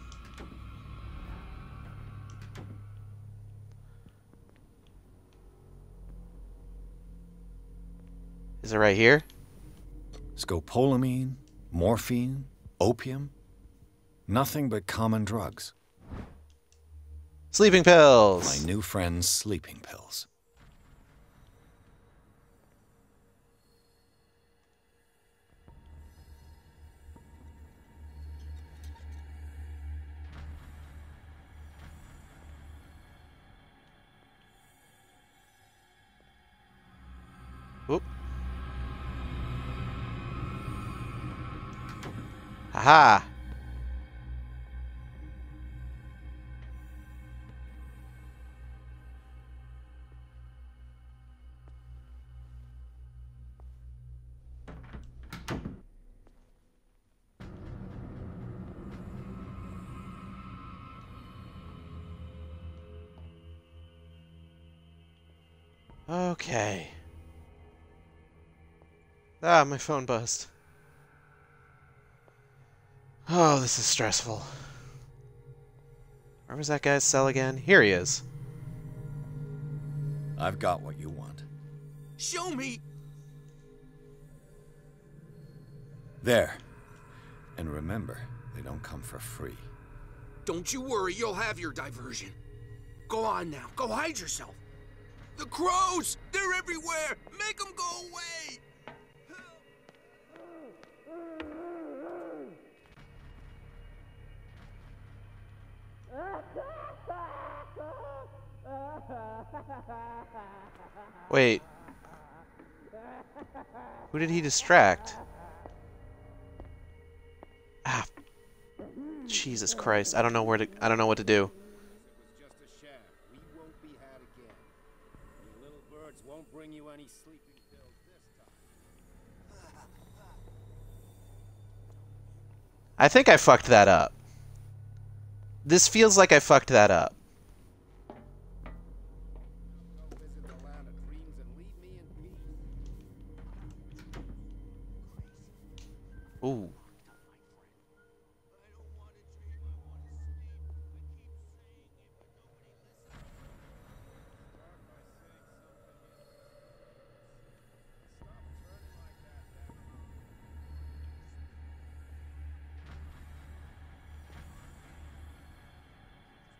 Is it right here? Scopolamine, morphine, opium. Nothing but common drugs. Sleeping pills! My new friend's sleeping pills. Oop. Haha! Okay. Ah, my phone buzzed. Oh, this is stressful. Where was that guy's cell again? Here he is. I've got what you want. Show me! There. And remember, they don't come for free. Don't you worry, you'll have your diversion. Go on now, go hide yourself. The crows! They're everywhere! Make them go away! Wait. Who did he distract? Ah. Jesus Christ. I don't know what to do. I think I fucked that up. This feels like I fucked that up. Ooh.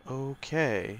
Okay.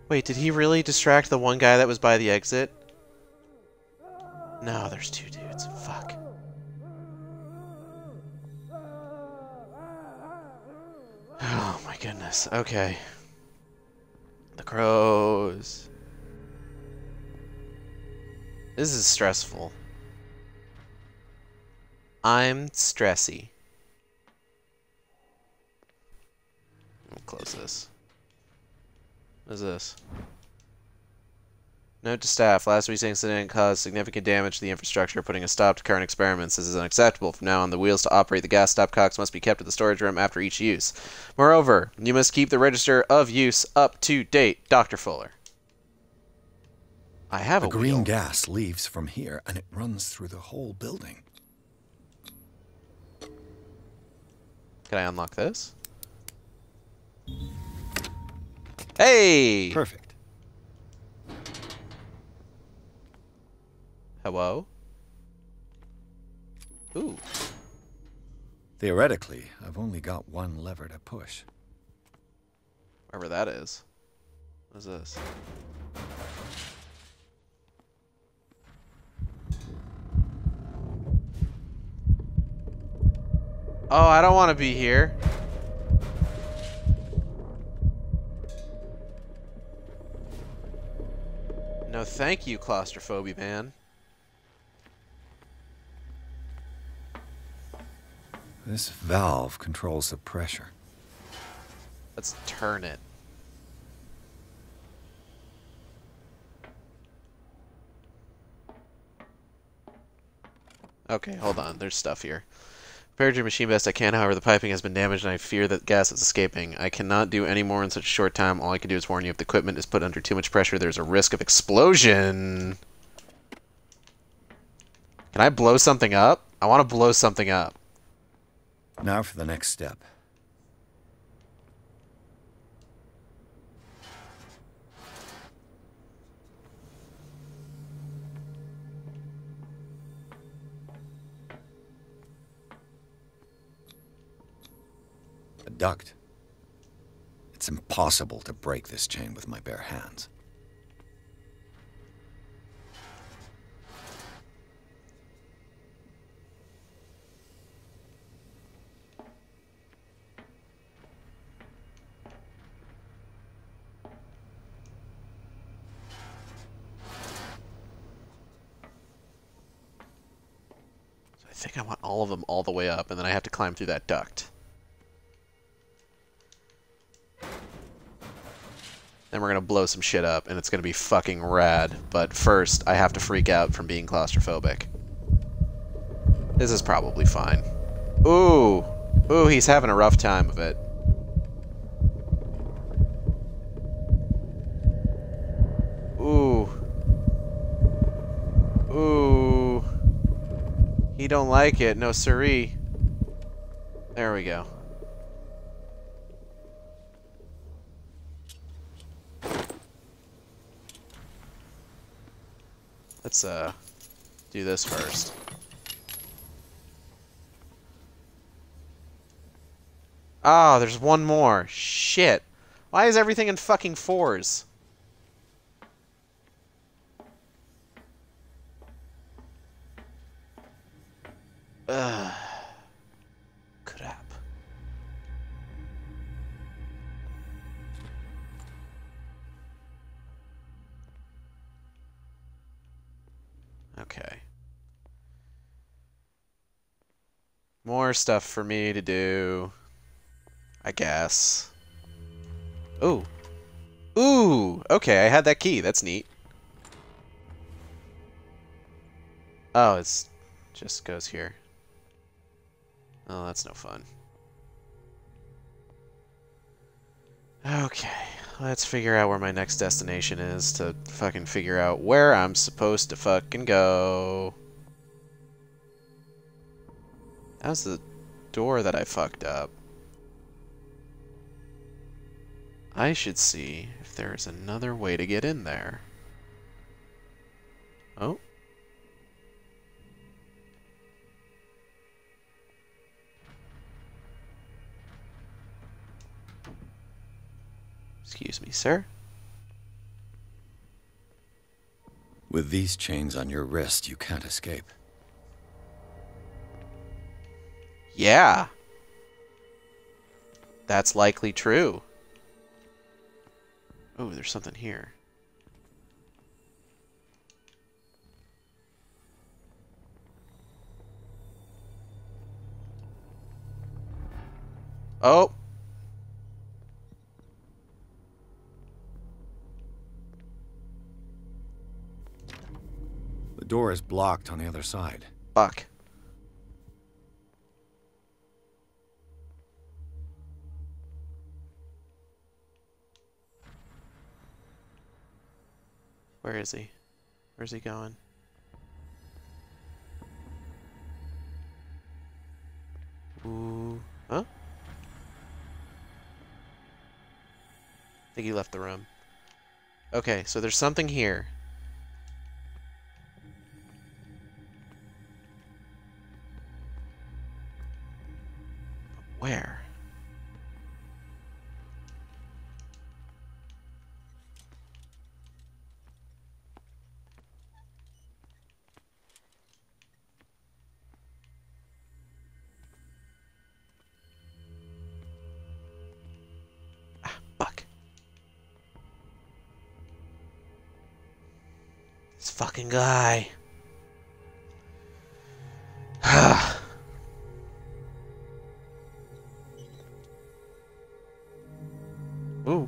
Wait, did he really distract the one guy that was by the exit? No, there's two dudes. Fuck. Oh my goodness. Okay. The Crows. This is stressful. I'm stressy. Let me close this. What is this? Note to staff, last week's incident caused significant damage to the infrastructure, putting a stop to current experiments. This is unacceptable. From now on, the wheels to operate the gas stopcocks must be kept at the storage room after each use. Moreover, you must keep the register of use up to date. Dr. Fuller. I have a wheel. The green gas leaves from here, and it runs through the whole building. Can I unlock this? Hey! Perfect. HEWWO? Ooh. Theoretically, I've only got one lever to push. Wherever that is. What is this? Oh, I don't want to be here. No thank you, claustrophobia man. This valve controls the pressure. Let's turn it. Okay, hold on. There's stuff here. Prepared your machine best I can, however, the piping has been damaged and I fear that gas is escaping. I cannot do any more in such a short time. All I can do is warn you, if the equipment is put under too much pressure, there's a risk of explosion. Can I blow something up? I want to blow something up. Now for the next step. A duct. It's impossible to break this chain with my bare hands. I think I want all of them all the way up, and then I have to climb through that duct. Then we're gonna blow some shit up, and it's gonna be fucking rad. But first, I have to freak out from being claustrophobic. This is probably fine. Ooh! Ooh, he's having a rough time of it. Ooh. Ooh. He don't like it. No siree. There we go. Let's do this first. Ah, there's one more. Shit. Why is everything in fucking fours? Ugh. Crap. Okay. More stuff for me to do, I guess. Ooh. Ooh! Okay, I had that key. That's neat. Oh, it's just goes here. Oh, that's no fun. Okay, let's figure out where my next destination is to fucking figure out where I'm supposed to fucking go. That was the door that I fucked up. I should see if there's another way to get in there. Oh. Excuse me, sir. With these chains on your wrist, you can't escape. Yeah. That's likely true. Oh, there's something here. Oh! The door is blocked on the other side. Fuck. Where is he? Where's he going? Ooh. Huh? I think he left the room. Okay, so there's something here. Where? Fuck. This fucking guy. Ooh.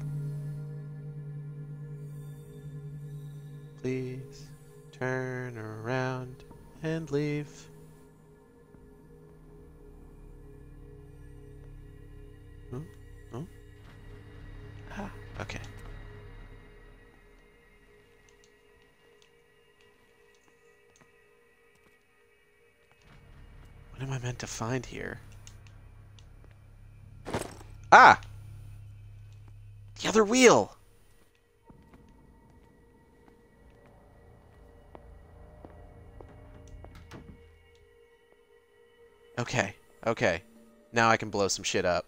Please turn around and leave. Oh? Ah, okay. What am I meant to find here? Ah! The other wheel! Okay, okay. Now I can blow some shit up.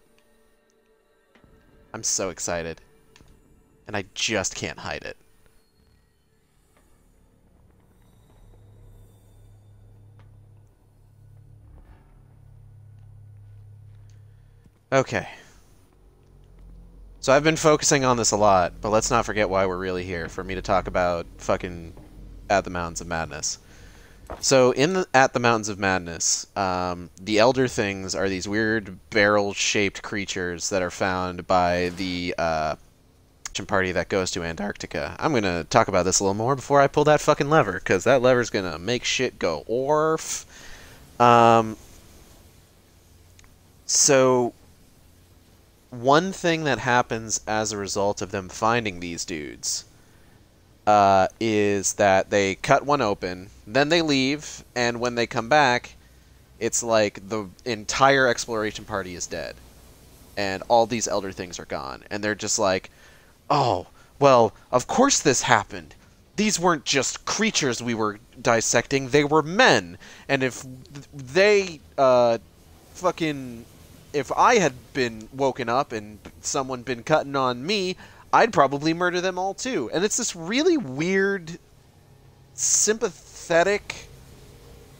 I'm so excited. And I just can't hide it. Okay. So I've been focusing on this a lot, but let's not forget why we're really here, for me to talk about fucking At the Mountains of Madness. So At the Mountains of Madness, the Elder Things are these weird barrel-shaped creatures that are found by the party that goes to Antarctica. I'm going to talk about this a little more before I pull that fucking lever, because that lever's going to make shit go orf. So one thing that happens as a result of them finding these dudes is that they cut one open, then they leave, and when they come back, it's like the entire exploration party is dead. And all these Elder Things are gone. And they're just like, oh, well, of course this happened. These weren't just creatures we were dissecting, they were men. And if they, if I had been woken up and someone been cutting on me, I'd probably murder them all too. And it's this really weird, sympathetic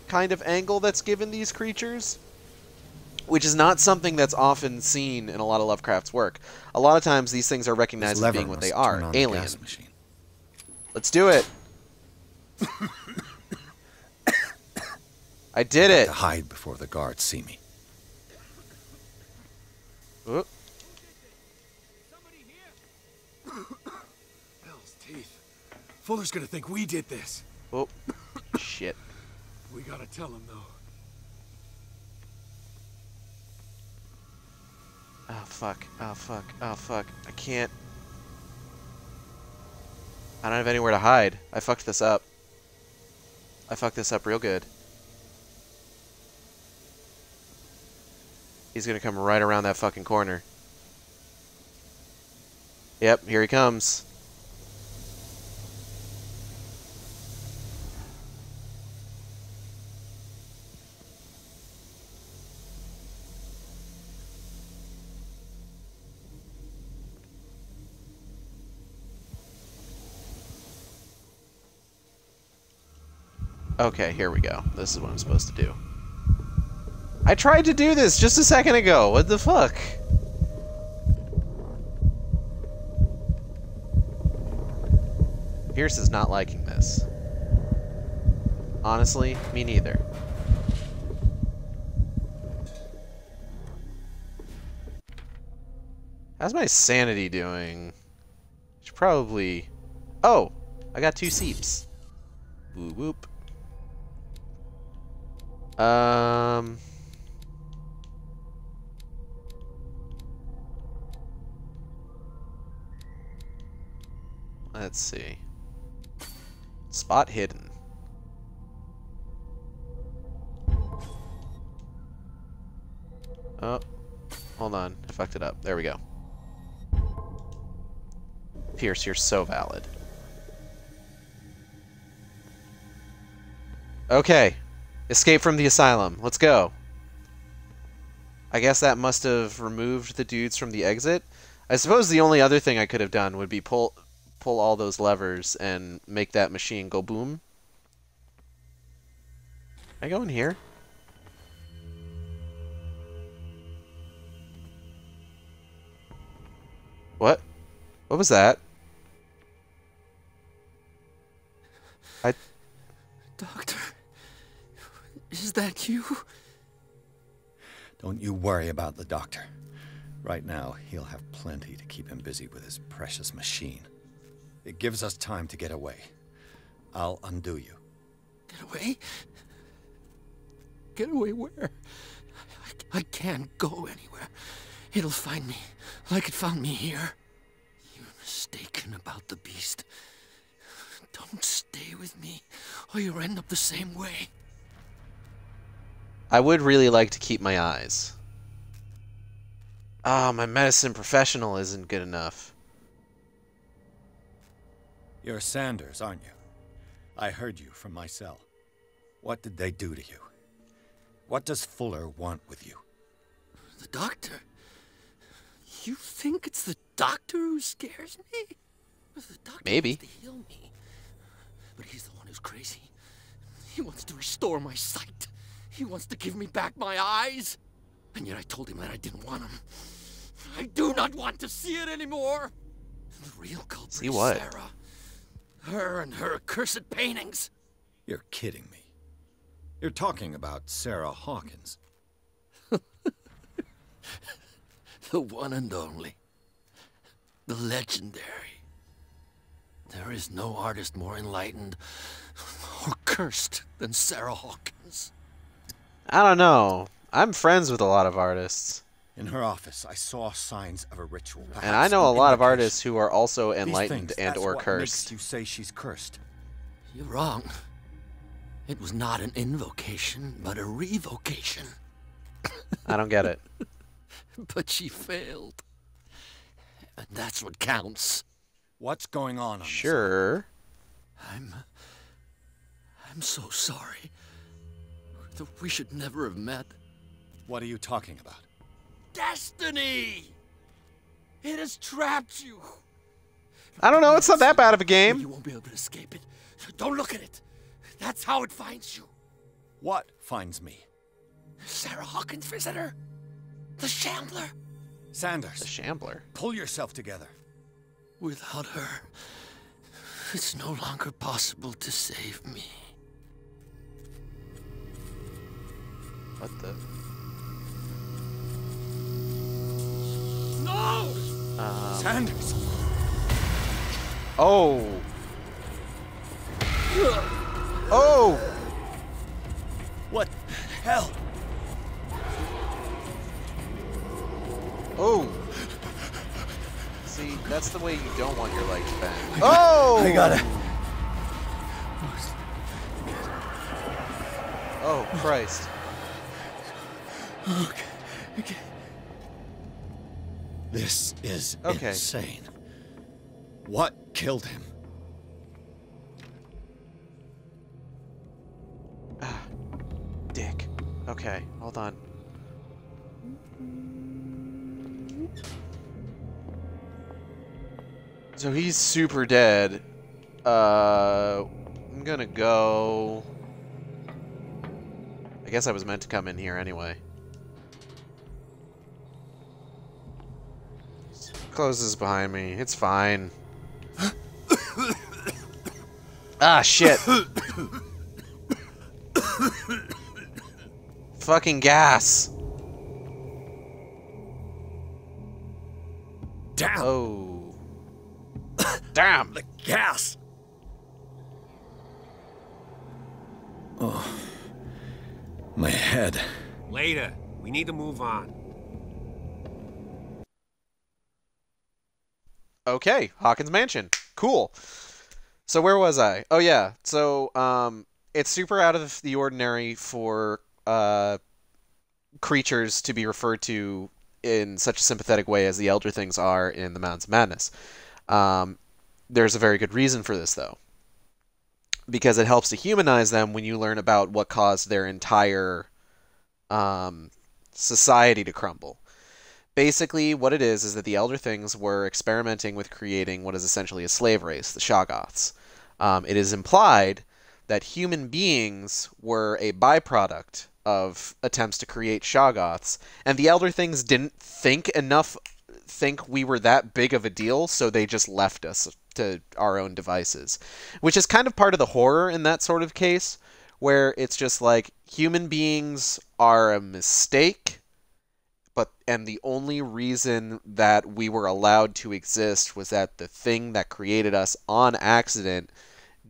kind of angle that's given these creatures, which is not something that's often seen in a lot of Lovecraft's work. A lot of times these things are recognized as being what they are, alien. Let's do it. I did it. To hide before the guards see me. Oop. Hell's teeth. Fuller's gonna think we did this. Oh, shit. We gotta tell him, though. Oh, fuck. Oh, fuck. Oh, fuck. I can't. I don't have anywhere to hide. I fucked this up. I fucked this up real good. He's gonna come right around that fucking corner. Yep, here he comes. Okay, here we go. This is what I'm supposed to do. I tried to do this just a second ago. What the fuck? Pierce is not liking this. Honestly, me neither. How's my sanity doing? Should probably... Oh! I got 2 seeps. Whoop whoop. Let's see. Spot hidden. Oh, hold on. I fucked it up. There we go. Pierce, you're so valid. Okay. Escape from the asylum. Let's go. I guess that must have removed the dudes from the exit. I suppose the only other thing I could have done would be pull all those levers and make that machine go boom. Can I go in here? What? What was that? Doctor, is that you? Don't you worry about the doctor. Right now, he'll have plenty to keep him busy with his precious machine. It gives us time to get away. I'll undo you. Get away? Get away where? I can't go anywhere. It'll find me, like it found me here. You're mistaken about the beast. Don't stay with me, or you'll end up the same way. I would really like to keep my eyes. Ah, my medicine professional isn't good enough. You're Sanders, aren't you? I heard you from my cell. What did they do to you? What does Fuller want with you? The doctor? You think it's the doctor who scares me? The doctor Maybe. wants to heal me. But he's the one who's crazy. He wants to restore my sight. He wants to give me back my eyes. And yet I told him that I didn't want him. I do not want to see it anymore. The real culprit See is what? Sarah. Her and her accursed paintings. You're kidding me. You're talking about Sarah Hawkins. The one and only. The legendary. There is no artist more enlightened or cursed than Sarah Hawkins. I don't know. I'm friends with a lot of artists. In her office, I saw signs of a ritual. And I know a lot of artists who are also enlightened and or That's what makes cursed. you say she's cursed. You're wrong. It was not an invocation, but a revocation. I don't get it. But she failed. And that's what counts. What's going on? Sure. I'm so sorry. We should never have met. What are you talking about? Destiny! It has trapped you. I don't know. It's not that bad of a game. You won't be able to escape it. Don't look at it. That's how it finds you. What finds me? Sarah Hawkins' visitor. The Shambler. Sanders. The Shambler. Pull yourself together. Without her, it's no longer possible to save me. What the? No! Sanders! Oh! Oh! What the hell? Oh! See, that's the way you don't want your legs bent. Oh! I got it. Oh, Christ. Okay. This is Okay. insane. What killed him? Ah, dick. Okay, hold on. So he's super dead. I'm gonna go... I guess I was meant to come in here anyway. Closes behind me. It's fine. Ah, shit. Fucking gas. Damn. Oh. Damn. The gas. Oh. My head. Later. We need to move on. Okay, Hawkins Mansion. Cool. So where was I? Oh yeah. So it's super out of the ordinary for creatures to be referred to in such a sympathetic way as the Elder Things are in the Mountains of Madness. There's a very good reason for this, though, because it helps to humanize them when you learn about what caused their entire society to crumble. Basically, what it is that the Elder Things were experimenting with creating what is essentially a slave race, the Shoggoths. It is implied that human beings were a byproduct of attempts to create Shoggoths, and the Elder Things didn't think we were that big of a deal, so they just left us to our own devices. Which is kind of part of the horror in that sort of case, where it's just like, human beings are a mistake, and the only reason that we were allowed to exist was that the thing that created us on accident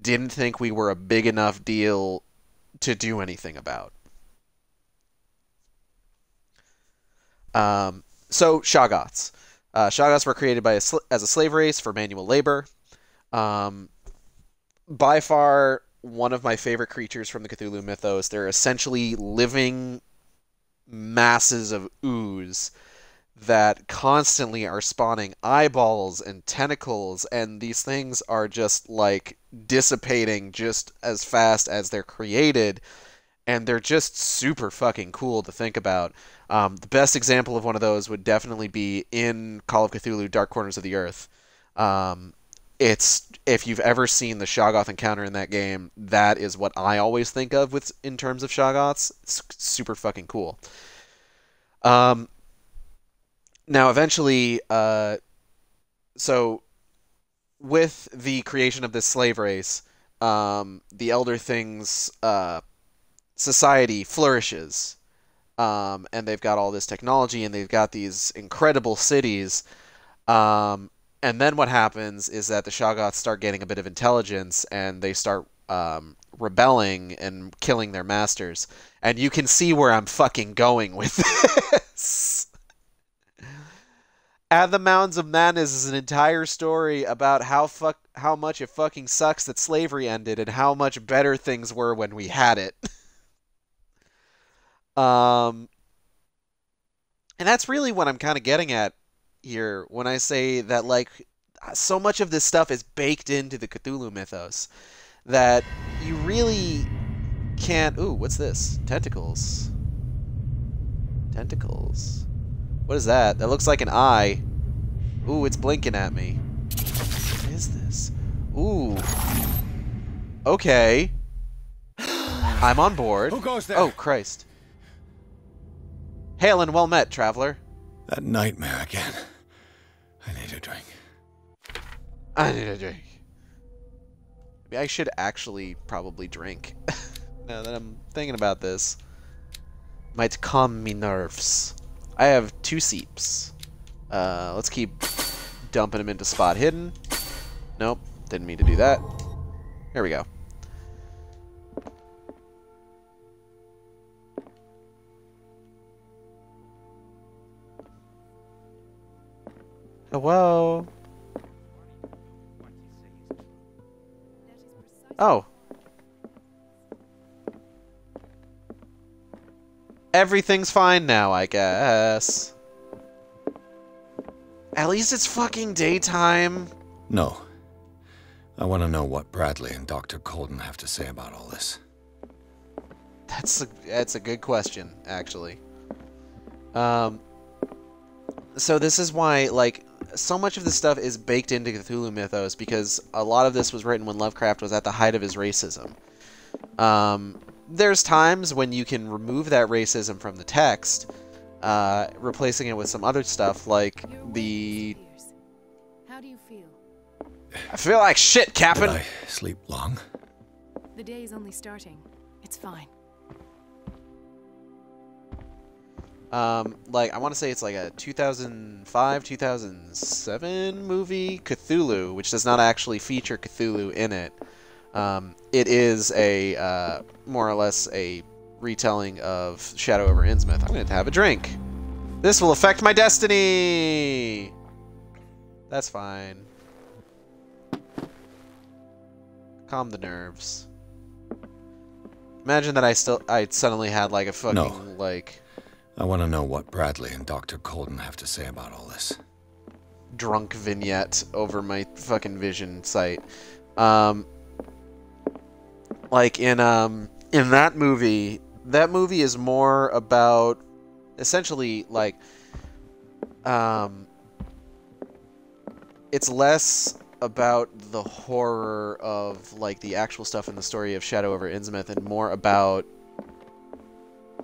didn't think we were a big enough deal to do anything about. So, Shoggoths. Shoggoths were created as a slave race for manual labor. By far, one of my favorite creatures from the Cthulhu mythos. They're essentially living masses of ooze that constantly are spawning eyeballs and tentacles, and these things are just, like, dissipating just as fast as they're created, and they're just super fucking cool to think about. The best example of one of those would definitely be in Call of Cthulhu: Dark Corners of the Earth. If you've ever seen the Shoggoth encounter in that game, that is what I always think of in terms of Shoggoths. It's super fucking cool. Now, eventually, so with the creation of this slave race, the Elder Things society flourishes, and they've got all this technology, and they've got these incredible cities. And then what happens is that the Shoggoths start getting a bit of intelligence, and they start rebelling and killing their masters. And you can see where I'm fucking going with this. At the Mountains of Madness is an entire story about how much it fucking sucks that slavery ended and how much better things were when we had it. And that's really what I'm kind of getting at here when I say that, like, so much of this stuff is baked into the Cthulhu mythos that you really can't... Ooh, what's this? Tentacles. Tentacles. What is that? That looks like an eye. Ooh, it's blinking at me. What is this? Ooh. Okay. I'm on board. Who goes there? Oh, Christ. Hail and well met, traveler. That nightmare again. I need a drink. I need a drink. Maybe I should actually probably drink. Now that I'm thinking about this. Might calm me nerves. I have 2 seeps. Let's keep dumping them into spot hidden. Nope, didn't mean to do that. Here we go. Hello? Oh. Everything's fine now, I guess. At least it's fucking daytime. No. I want to know what Bradley and Dr. Colden have to say about all this. That's a good question, actually. So this is why, like, so much of this stuff is baked into Cthulhu mythos, because a lot of this was written when Lovecraft was at the height of his racism. There's times when you can remove that racism from the text, replacing it with some other stuff, like the... How do you feel? I feel like shit, Captain! Did I sleep long? The day is only starting. It's fine. Like, I want to say it's like a 2005, 2007 movie, Cthulhu, which does not actually feature Cthulhu in it. It is a, more or less a retelling of Shadow over Innsmouth. I'm going to have a drink. This will affect my destiny! That's fine. Calm the nerves. Imagine that I suddenly had like a fucking, like... I want to know what Bradley and Dr. Colden have to say about all this. Drunk vignette over my fucking vision sight. Like in that movie is more about essentially like it's less about the horror of like the actual stuff in the story of Shadow over Innsmouth and more about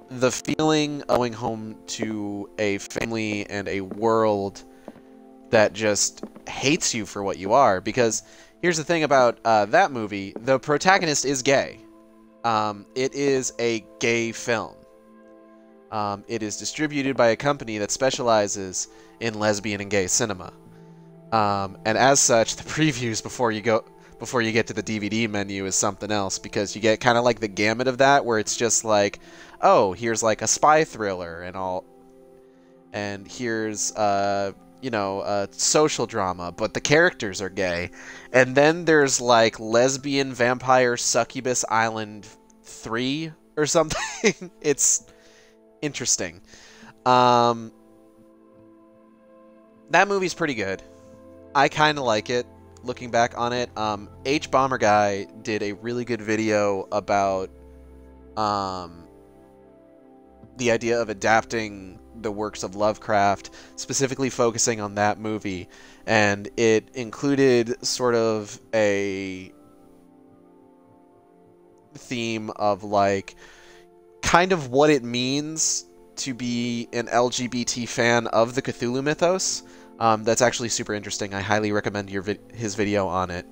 the feeling of going home to a family and a world that just hates you for what you are. Because here's the thing about that movie. The protagonist is gay. It is a gay film. It is distributed by a company that specializes in lesbian and gay cinema. And as such, the previews before you get to the DVD menu is something else, because you get kind of like the gamut of that, where it's just like, oh, here's like a spy thriller and all, and here's you know, a social drama, but the characters are gay, and then there's like lesbian vampire succubus island 3 or something. It's interesting. That movie's pretty good. I kind of like it. Looking back on it, H Bomber Guy did a really good video about the idea of adapting the works of Lovecraft, specifically focusing on that movie, and it included sort of a theme of like kind of what it means to be an LGBT fan of the Cthulhu mythos. That's actually super interesting. I highly recommend his video on it.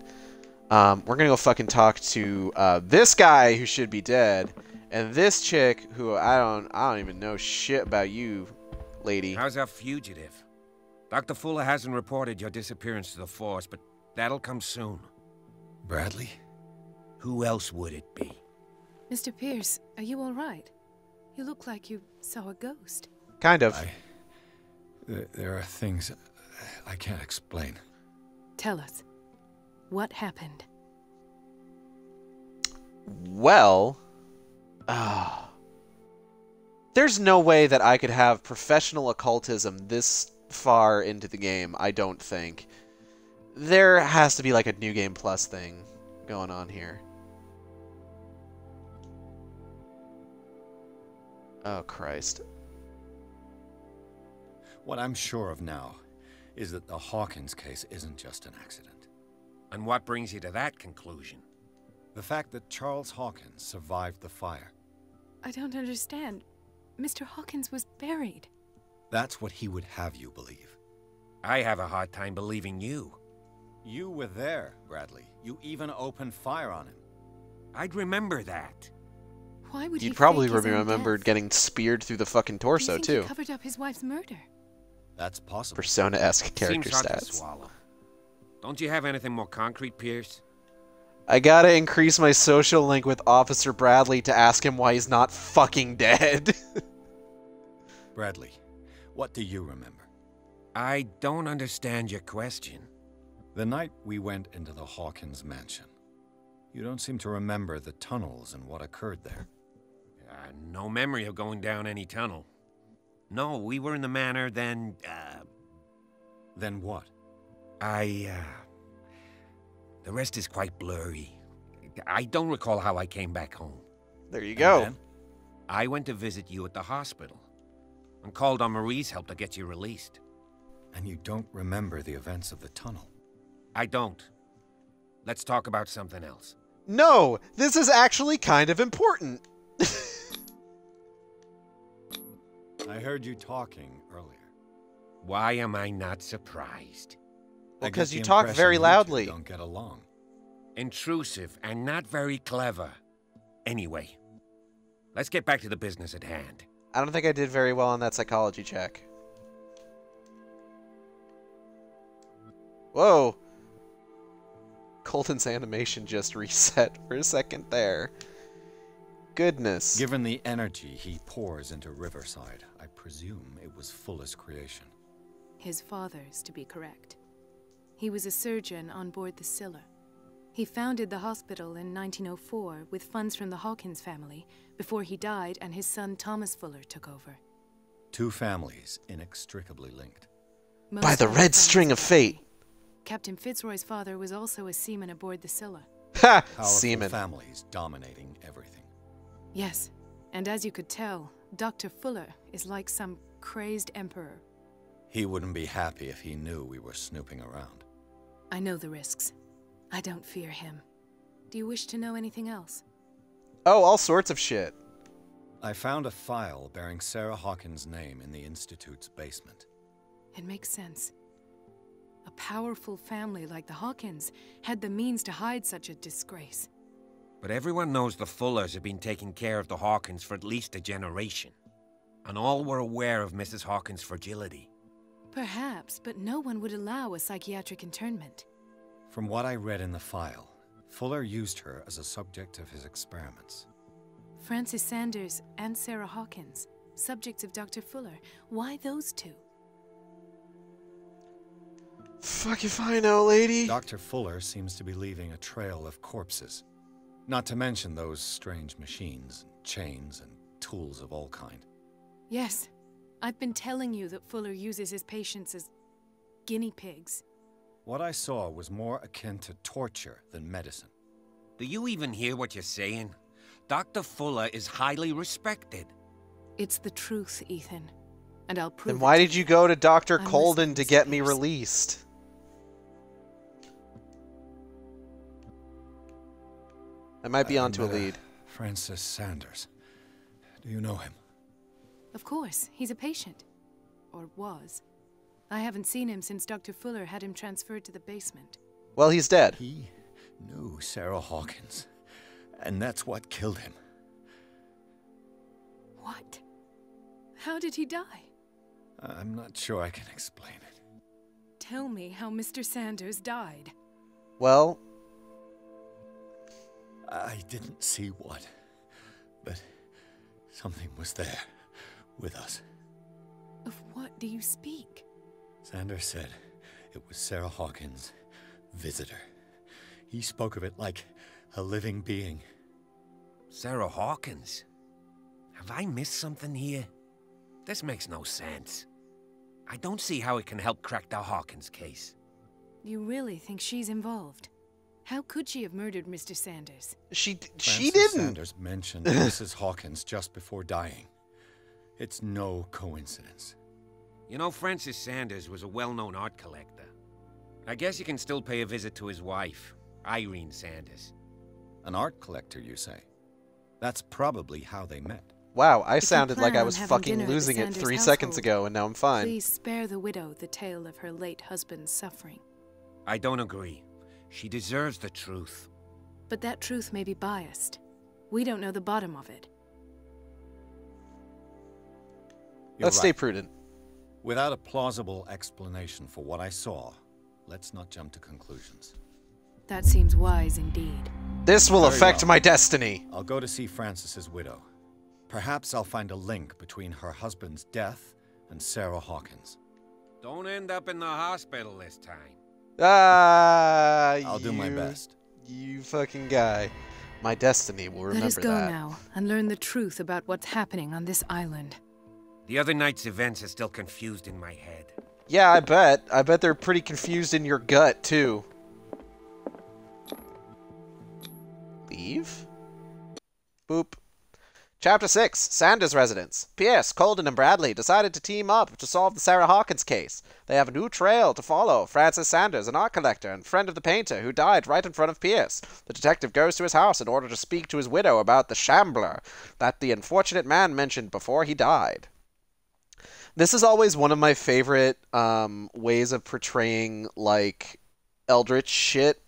We're gonna go fucking talk to this guy who should be dead, and this chick who I don't even know shit about you, lady. How's our fugitive? Dr. Fuller hasn't reported your disappearance to the force, but that'll come soon. Bradley? Who else would it be? Mr. Pierce, are you all right? You look like you saw a ghost. Kind of. There are things I can't explain. Tell us. What happened? Well, there's no way that I could have professional occultism this far into the game, I don't think. There has to be like a New Game Plus thing going on here. Oh, Christ. What I'm sure of now is that the Hawkins case isn't just an accident. And what brings you to that conclusion? The fact that Charles Hawkins survived the fire. I don't understand. Mr. Hawkins was buried. That's what he would have you believe. I have a hard time believing you. You were there, Bradley. You even opened fire on him. I'd remember that. Why would You'd he probably fake his own remembered death? getting speared through the fucking torso, Do you think too. He covered up his wife's murder. That's possible. Persona-esque character Seems hard to stats. swallow. Don't you have anything more concrete, Pierce? I gotta increase my social link with Officer Bradley to ask him why he's not fucking dead. Bradley, what do you remember? I don't understand your question. The night we went into the Hawkins mansion. You don't seem to remember the tunnels and what occurred there. No memory of going down any tunnel. No, we were in the manor, then, Then what? The rest is quite blurry. I don't recall how I came back home. There you go. Then? I went to visit you at the hospital and called on Marie's help to get you released. And you don't remember the events of the tunnel? I don't. Let's talk about something else. No, this is actually kind of important. I heard you talking earlier. Why am I not surprised? Well, because you talk very loudly. Don't get along. intrusive, and not very clever. Anyway, let's get back to the business at hand. I don't think I did very well on that psychology check. Whoa! Colton's animation just reset for a second there. Goodness. Given the energy he pours into Riverside, I presume it was Fuller's creation. His father's, to be correct. He was a surgeon on board the Scylla. He founded the hospital in 1904 with funds from the Hawkins family before he died and his son Thomas Fuller took over. Two families inextricably linked. By the red string of fate. Captain Fitzroy's father was also a seaman aboard the Scylla. Ha! Powerful Seaman. families dominating everything. Yes, and as you could tell, Dr. Fuller is like some crazed emperor. He wouldn't be happy if he knew we were snooping around. I know the risks. I don't fear him. Do you wish to know anything else? Oh, all sorts of shit. I found a file bearing Sarah Hawkins' name in the Institute's basement. It makes sense. A powerful family like the Hawkins had the means to hide such a disgrace. But everyone knows the Fullers have been taking care of the Hawkins for at least a generation. And all were aware of Mrs. Hawkins' fragility. Perhaps, but no one would allow a psychiatric internment. From what I read in the file, Fuller used her as a subject of his experiments. Francis Sanders and Sarah Hawkins, subjects of Dr. Fuller. Why those two? Fuck if I know, lady. Dr. Fuller seems to be leaving a trail of corpses. Not to mention those strange machines, chains, and tools of all kind. Yes. I've been telling you that Fuller uses his patients as guinea pigs. What I saw was more akin to torture than medicine. Do you even hear what you're saying? Dr. Fuller is highly respected. It's the truth, Ethan. And I'll prove it. Then why did you go to Dr. I'm Colden to listening, get me Spears. released? I might be onto a lead. Francis Sanders. Do you know him? Of course. He's a patient. Or was. I haven't seen him since Dr. Fuller had him transferred to the basement. Well, he's dead. He knew Sarah Hawkins. And that's what killed him. What? How did he die? I'm not sure I can explain it. Tell me how Mr. Sanders died. Well, I didn't see what, but something was there with us. Of what do you speak? Sanders said it was Sarah Hawkins' visitor. He spoke of it like a living being. Sarah Hawkins? Have I missed something here? This makes no sense. I don't see how it can help crack the Hawkins case. You really think she's involved? How could she have murdered Mr. Sanders? She Francis didn't. Sanders mentioned Mrs. Hawkins just before dying. It's no coincidence. You know, Francis Sanders was a well-known art collector. I guess you can still pay a visit to his wife, Irene Sanders. An art collector, you say? That's probably how they met. Wow, I If you sounded like plan I on was having fucking dinner at the losing it Sanders 3 seconds household, ago, and now I'm fine. Please spare the widow the tale of her late husband's suffering. I don't agree. She deserves the truth. But that truth may be biased. We don't know the bottom of it. Let's stay prudent. Without a plausible explanation for what I saw, let's not jump to conclusions. That seems wise indeed. This will Very affect well. my destiny. I'll go to see Francis's widow. Perhaps I'll find a link between her husband's death and Sarah Hawkins. Don't end up in the hospital this time. I'll do my best. You fucking guy. My destiny will remember Let us go that. now and learn the truth about what's happening on this island. The other night's events are still confused in my head. Yeah, I bet. I bet they're pretty confused in your gut, too. Leave? Boop. Chapter 6, Sanders Residence. P.S. Colden and Bradley decided to team up to solve the Sarah Hawkins case. They have a new trail to follow. Francis Sanders, an art collector and friend of the painter who died right in front of Pierce. The detective goes to his house in order to speak to his widow about the shambler that the unfortunate man mentioned before he died. This is always one of my favorite ways of portraying, like, eldritch shit.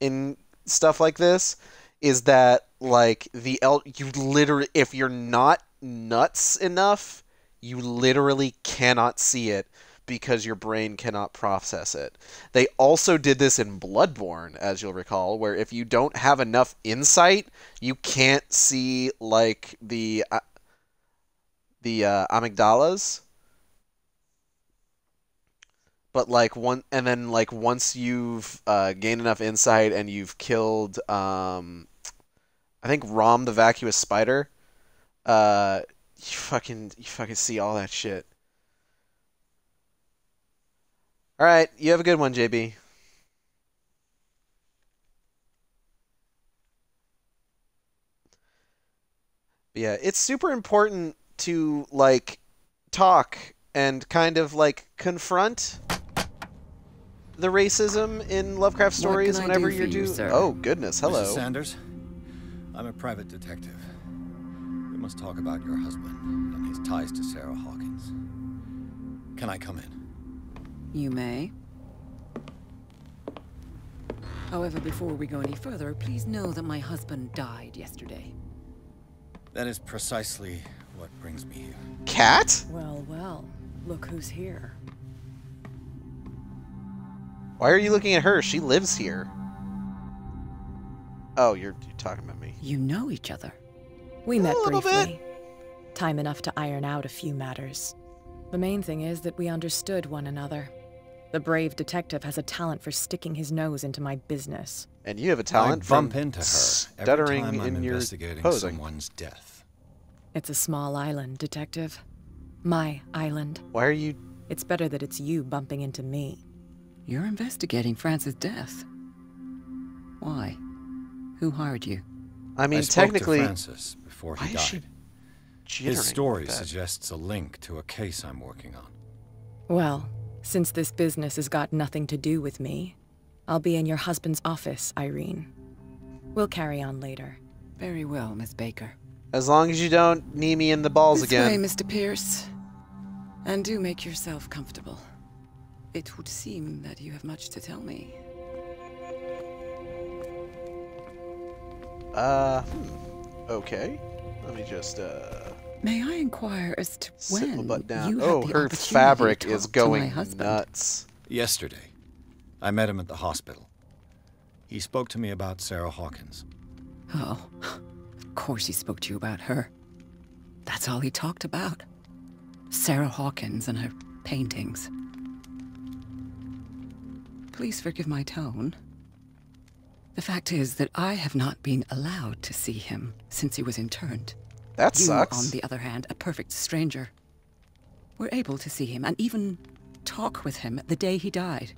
in stuff like this is that, like, you literally, if you're not nuts enough, you literally cannot see it because your brain cannot process it. They also did this in Bloodborne, as you'll recall, where if you don't have enough insight, you can't see, like, the amygdalas. But like once you've gained enough insight and you've killed I think Rom the vacuous spider, you fucking see all that shit. All right, you have a good one, JB. But yeah, it's super important to like talk and kind of like confront the racism in Lovecraft stories whenever you're doing. Oh goodness, hello. Mrs. Sanders, I'm a private detective. We must talk about your husband and his ties to Sarah Hawkins. Can I come in? You may. However, before we go any further, please know that my husband died yesterday. That is precisely what brings me here. Cat? Well, well, look who's here. Why are you looking at her? She lives here. Oh, you're talking about me. You know each other. We met briefly. Time enough to iron out a few matters. The main thing is that we understood one another. The brave detective has a talent for sticking his nose into my business. And you have a talent for bump into her stuttering every time I'm in your investigating posing. someone's death. It's a small island, detective. My island. Why are you... It's better that it's you bumping into me. You're investigating France's death. Why? Who hired you? I mean, I spoke technically... to Francis before he died. His story like suggests a link to a case I'm working on. Well, since this business has got nothing to do with me, I'll be in your husband's office, Irene. We'll carry on later. Very well, Miss Baker. As long as you don't knee me in the balls This again. way, Mr. Pierce. And do make yourself comfortable. It would seem that you have much to tell me. Okay. Let me just, May I inquire as to sit my when butt down. you had Oh, the her opportunity fabric to is talk to my going husband? nuts. Yesterday, I met him at the hospital. He spoke to me about Sarah Hawkins. Oh, of course he spoke to you about her. That's all he talked about. Sarah Hawkins and her paintings. Please forgive my tone. The fact is that I have not been allowed to see him since he was interned. That you, sucks. on the other hand, a perfect stranger, were able to see him and even talk with him the day he died.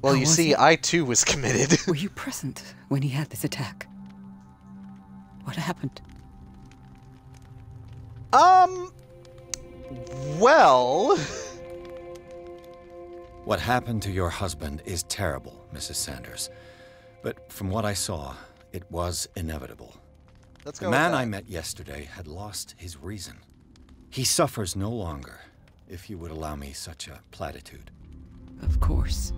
Well, How you was see, he? I too was committed. Were you present when he had this attack? What happened? Well... What happened to your husband is terrible, Mrs. Sanders. But from what I saw, it was inevitable. Let's go The with man that. I met yesterday had lost his reason. He suffers no longer, if you would allow me such a platitude. Of course.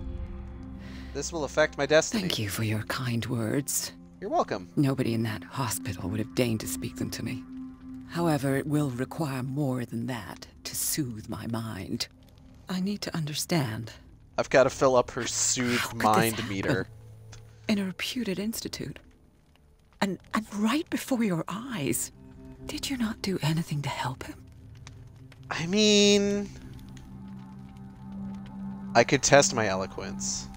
This will affect my destiny. Thank you for your kind words. You're welcome. Nobody in that hospital would have deigned to speak them to me. However, it will require more than that to soothe my mind. I need to understand. I've got to fill up her soothed mind meter. In a reputed institute. And right before your eyes. Did you not do anything to help him? I mean... I could test my eloquence.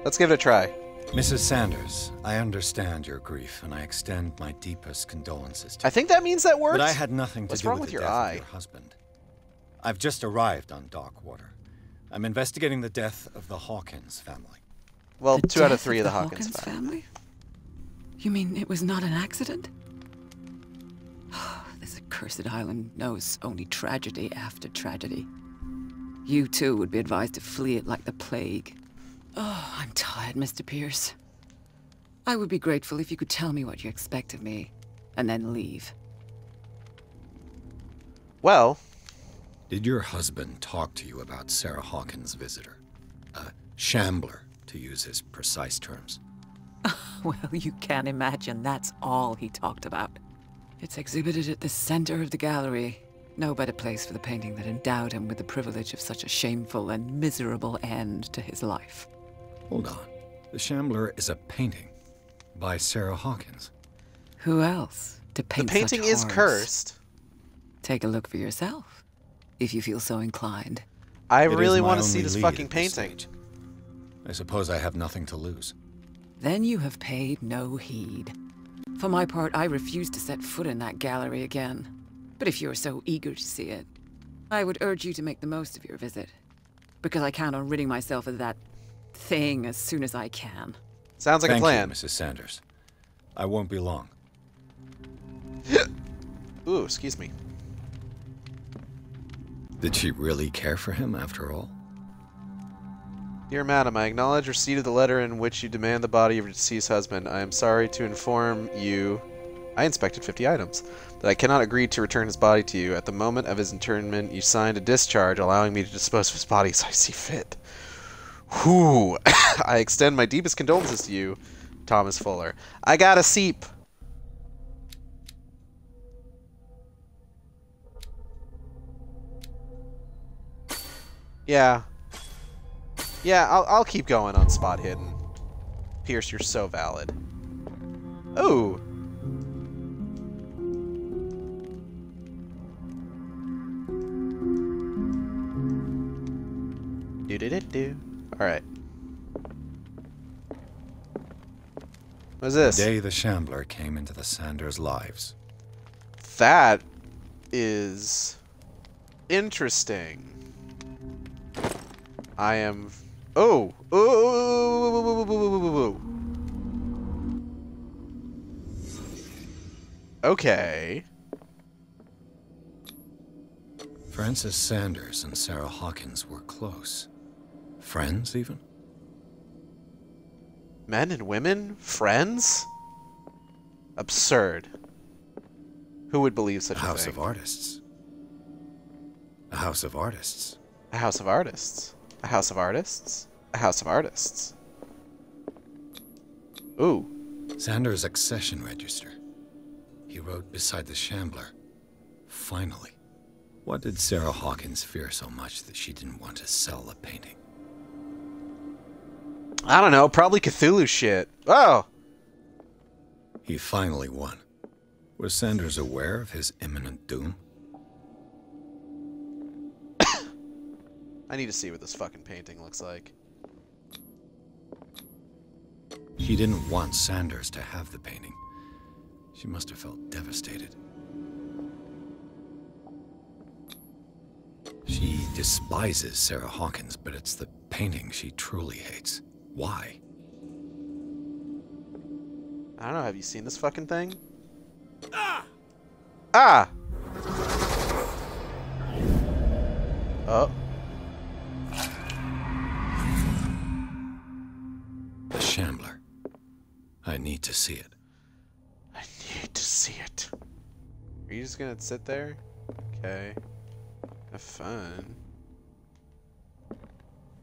Let's give it a try. Mrs. Sanders, I understand your grief, and I extend my deepest condolences to you. I think that means that works. But I had nothing to What's do wrong with with the your death eye? of your husband. I've just arrived on Darkwater. I'm investigating the death of the Hawkins family. Well, The 2 out of death 3 of the the Hawkins Hawkins family. You mean it was not an accident? This accursed island knows only tragedy after tragedy. You too would be advised to flee it like the plague. Oh, I'm tired, Mr. Pierce. I would be grateful if you could tell me what you expect of me, and then leave. Well... Did your husband talk to you about Sarah Hawkins' visitor? Shambler, to use his precise terms. Well, you can imagine that's all he talked about. It's exhibited at the center of the gallery. No better place for the painting that endowed him with the privilege of such a shameful and miserable end to his life. Hold on. The Shambler is a painting by Sarah Hawkins. Who else to paint The painting such is horrors? cursed. Take a look for yourself, if you feel so inclined. I It really is my want to see only this lead fucking at this painting. stage. I suppose I have nothing to lose. Then you have paid no heed. For my part, I refuse to set foot in that gallery again. But if you're so eager to see it, I would urge you to make the most of your visit. Because I count on ridding myself of that thing as soon as I can. Sounds like a plan. Thank you, Mrs. Sanders. I won't be long. Ooh, excuse me. Did she really care for him after all? Dear Madam, I acknowledge receipt of the letter in which you demand the body of your deceased husband. I am sorry to inform you, I inspected 50 items, that I cannot agree to return his body to you. At the moment of his internment, you signed a discharge allowing me to dispose of his body as I see fit. Whew. I extend my deepest condolences to you, Thomas Fuller. I got a seep. Yeah. Yeah, I'll keep going on spot hidden. Pierce, you're so valid. Oh. Do. All right. What's this? The day the Shambler came into the Sanders' lives. That is interesting. I am. Oh. Ooh. Okay. Francis Sanders and Sarah Hawkins were close. Friends, even? Men and women? Friends? Absurd. Who would believe such a thing? A house of artists. A house of artists. A house of artists. A house of artists. A house of artists. Ooh. Sanders' accession register. He wrote beside the Shambler. Finally. What did Sarah Hawkins fear so much that she didn't want to sell the painting? I don't know. Probably Cthulhu shit. Oh! He finally won. Was Sanders aware of his imminent doom? I need to see what this fucking painting looks like. She didn't want Sanders to have the painting. She must have felt devastated. She despises Sarah Hawkins, but it's the painting she truly hates. Why? I don't know. Have you seen this fucking thing? Ah! Ah! Oh. The Shambler. I need to see it. I need to see it. Are you just gonna sit there? Okay. Have fun.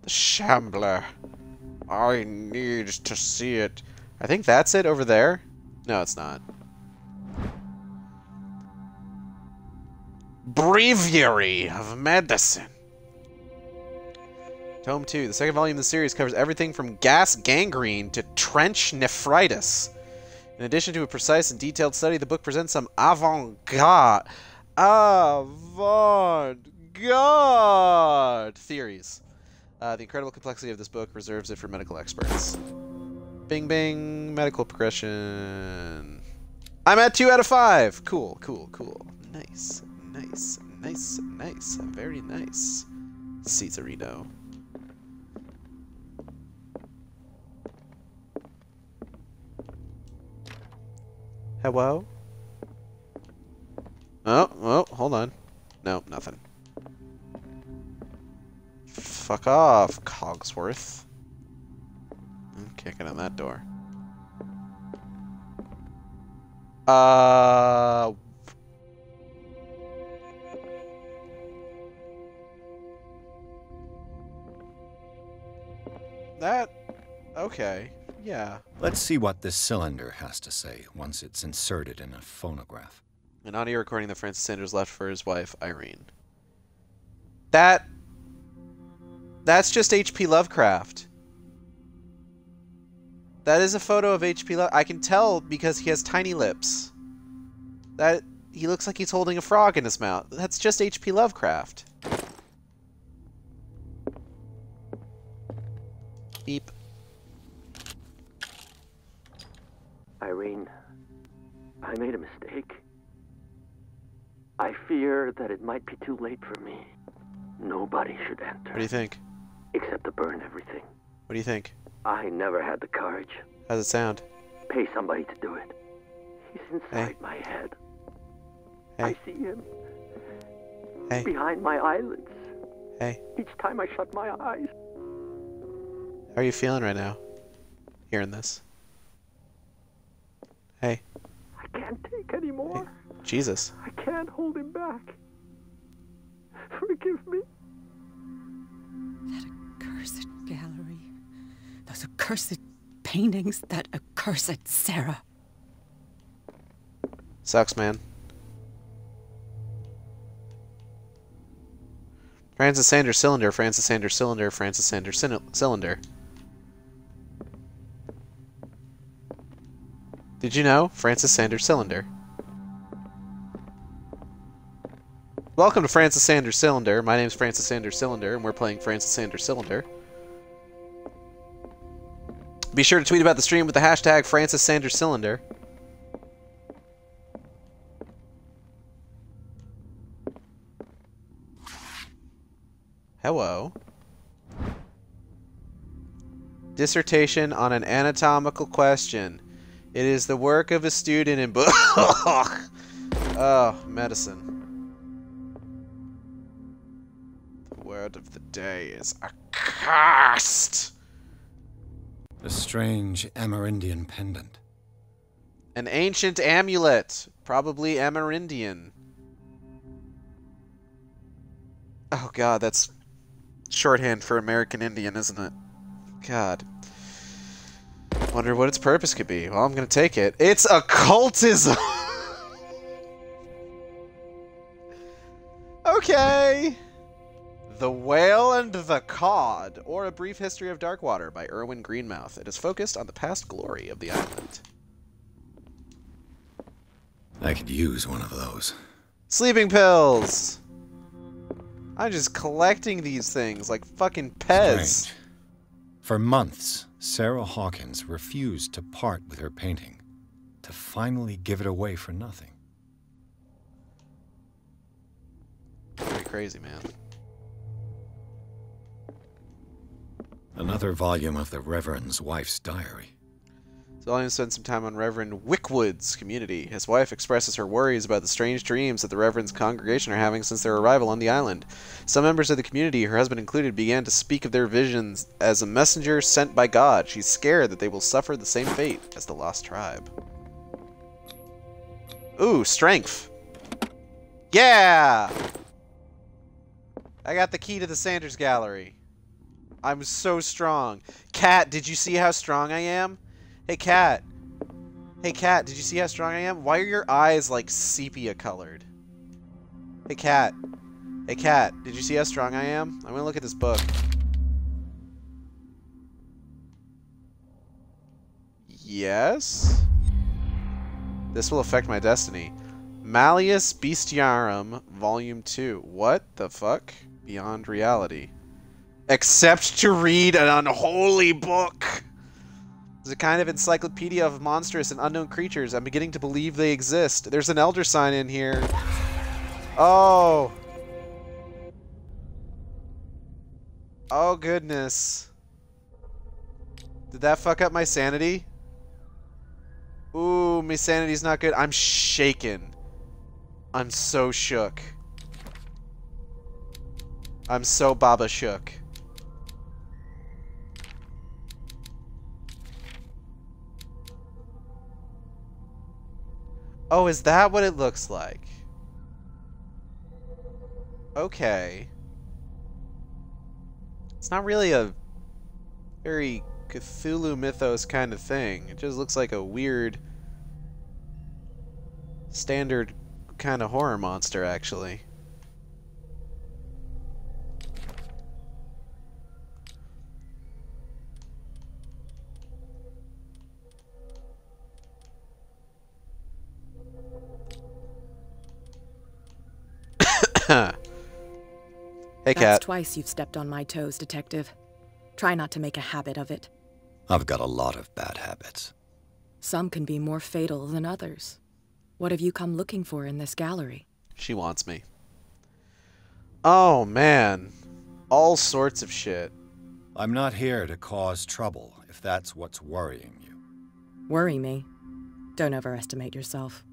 The Shambler. I need to see it. I think that's it over there. No, it's not. Breviary of Medicine. Tome 2. The second volume of the series covers everything from gas gangrene to trench nephritis. In addition to a precise and detailed study, the book presents some avant-garde theories. The incredible complexity of this book reserves it for medical experts. Bing bing, medical progression. I'm at 2 out of 5. Cool, cool, cool. Nice, nice, nice, nice. Very nice. Caesarino. Hello? Oh, hold on. No, nothing. Fuck off, Cogsworth. I'm kicking on that door. Okay. Yeah. Let's see what this cylinder has to say once it's inserted in a phonograph. An audio recording that Francis Sanders left for his wife, Irene. That's just H.P. Lovecraft. That is a photo of H.P. Lovecraft. I can tell because he has tiny lips. That he looks like he's holding a frog in his mouth. That's just H.P. Lovecraft. Beep. Irene, I made a mistake. I fear that it might be too late for me. Nobody should enter. What do you think? Except to burn everything. What do you think? I never had the courage. How's it sound? Pay somebody to do it. He's inside my head. I see him. Behind my eyelids. Each time I shut my eyes. How are you feeling right now? Hearing this? Hey. I can't take any more. Hey. Jesus. I can't hold him back. Forgive me. That accursed gallery. Those accursed paintings. That accursed Sarah. Sucks, man. Francis Sanders cylinder, Francis Sanders cylinder, Francis Sanders cylinder. Did you know? Francis Sanders cylinder. Welcome to Francis Sanders Cylinder. My name's Francis Sanders Cylinder, and we're playing Francis Sanders Cylinder. Be sure to tweet about the stream with the hashtag Francis Sanders Cylinder. HEWWO. Dissertation on an anatomical question. It is the work of a student in medicine. The word of the day is accursed. A strange Amerindian pendant. An ancient amulet, probably Amerindian. Oh god, that's shorthand for American Indian, isn't it? God. Wonder what its purpose could be. Well, I'm gonna take it. It's occultism! Okay! The Whale and the Cod, or A Brief History of Darkwater by Erwin Greenmouth. It is focused on the past glory of the island. I could use one of those. Sleeping pills! I'm just collecting these things like fucking Pez. Strange. For months, Sarah Hawkins refused to part with her painting, to finally give it away for nothing. Pretty crazy, man. Another volume of the Reverend's wife's diary. So I'll spend some time on Reverend Wickwood's community. His wife expresses her worries about the strange dreams that the Reverend's congregation are having since their arrival on the island. Some members of the community, her husband included, began to speak of their visions as a messenger sent by God. She's scared that they will suffer the same fate as the lost tribe. Ooh, strength. Yeah! I got the key to the Sanders Gallery. I'm so strong. Cat, did you see how strong I am? Hey, Cat. Hey, Cat, did you see how strong I am? Why are your eyes, like, sepia-colored? Hey, Cat. Hey, Cat, did you see how strong I am? I'm gonna look at this book. Yes? This will affect my destiny. Malleus Bestiarum, Volume 2. What the fuck? Beyond reality. Except to read an unholy book! It's a kind of encyclopedia of monstrous and unknown creatures. I'm beginning to believe they exist. There's an elder sign in here. Oh. Oh, goodness. Did that fuck up my sanity? Ooh, my sanity's not good. I'm shaken. I'm so shook. I'm so Baba shook. Oh, is that what it looks like? Okay. It's not really a very Cthulhu mythos kind of thing. It just looks like a weird, standard kind of horror monster, actually. Hey, Cat. That's twice you've stepped on my toes, Detective. Try not to make a habit of it. I've got a lot of bad habits. Some can be more fatal than others. What have you come looking for in this gallery? She wants me. Oh, man. All sorts of shit. I'm not here to cause trouble, if that's what's worrying you. Worry me? Don't overestimate yourself.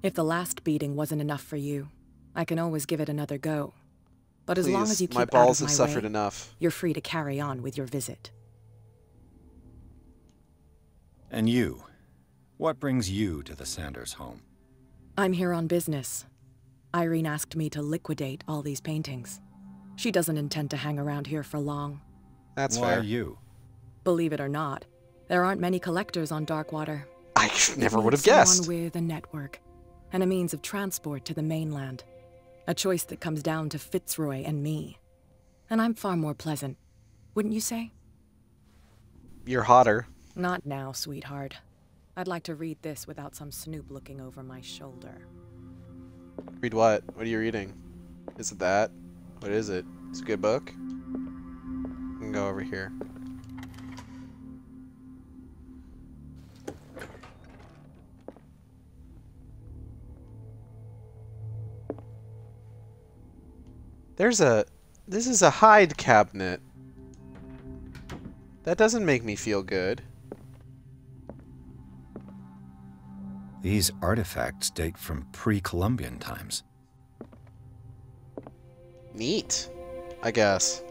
If the last beating wasn't enough for you, I can always give it another go. But as long as you keep my out balls of have my suffered way, enough. you're free to carry on with your visit. And you? What brings you to the Sanders home? I'm here on business. Irene asked me to liquidate all these paintings. She doesn't intend to hang around here for long. That's fair. fair. Why you? Believe it or not, there aren't many collectors on Darkwater. I never would have Someone guessed. with a network and a means of transport to the mainland. A choice that comes down to Fitzroy and me. And I'm far more pleasant, wouldn't you say? You're hotter. Not now, sweetheart. I'd like to read this without some snoop looking over my shoulder. Read what? What are you reading? Is it that? What is it? It's a good book? I can go over here. This is a hide cabinet. That doesn't make me feel good. These artifacts date from pre-Columbian times. Neat, I guess.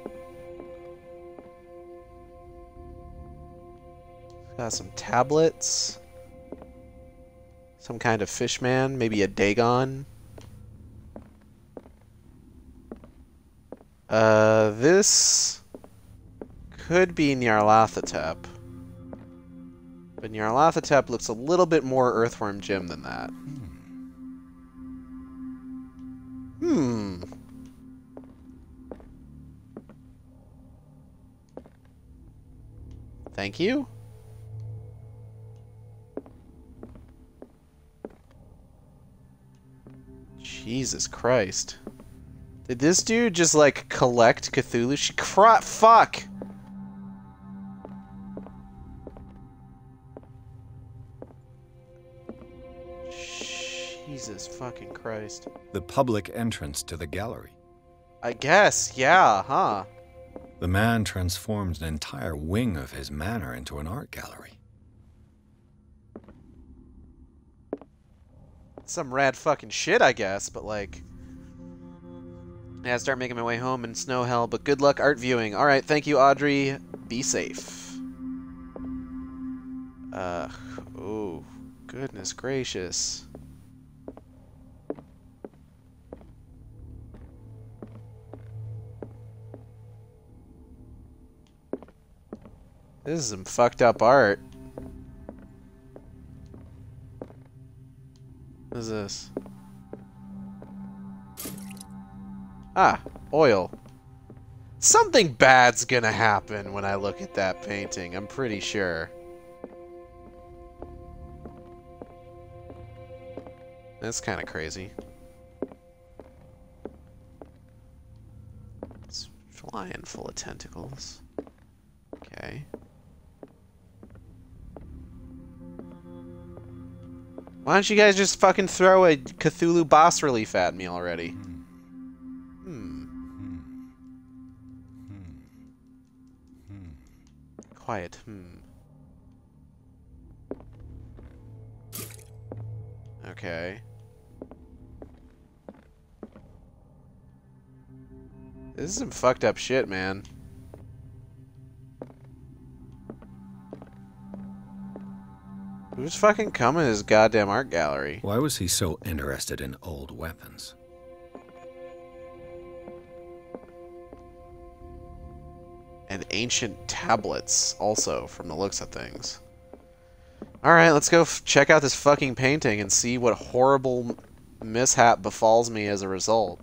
Got some tablets. Some kind of fishman, maybe a Dagon. This could be Nyarlathotep. But Nyarlathotep looks a little bit more Earthworm Jim than that. Thank you? Jesus Christ. Did this dude just, like, collect Cthulhu? Fuck! Jesus fucking Christ. The public entrance to the gallery. I guess, yeah, huh? The man transformed an entire wing of his manor into an art gallery. Some rad fucking shit, I guess, but like... Yeah, I start making my way home in snow hell, but good luck art viewing. Alright, thank you, Audrey. Be safe. Oh, goodness gracious. This is some fucked up art. What is this? Ah, oil. Something bad's gonna happen when I look at that painting, I'm pretty sure. That's kind of crazy. It's flying full of tentacles. Okay. Why don't you guys just fucking throw a Cthulhu boss relief at me already? Quiet, Okay. This is some fucked up shit, man. Who's fucking coming to his goddamn art gallery? Why was he so interested in old weapons? And ancient tablets, also, from the looks of things. Alright, let's go check out this fucking painting and see what horrible mishap befalls me as a result.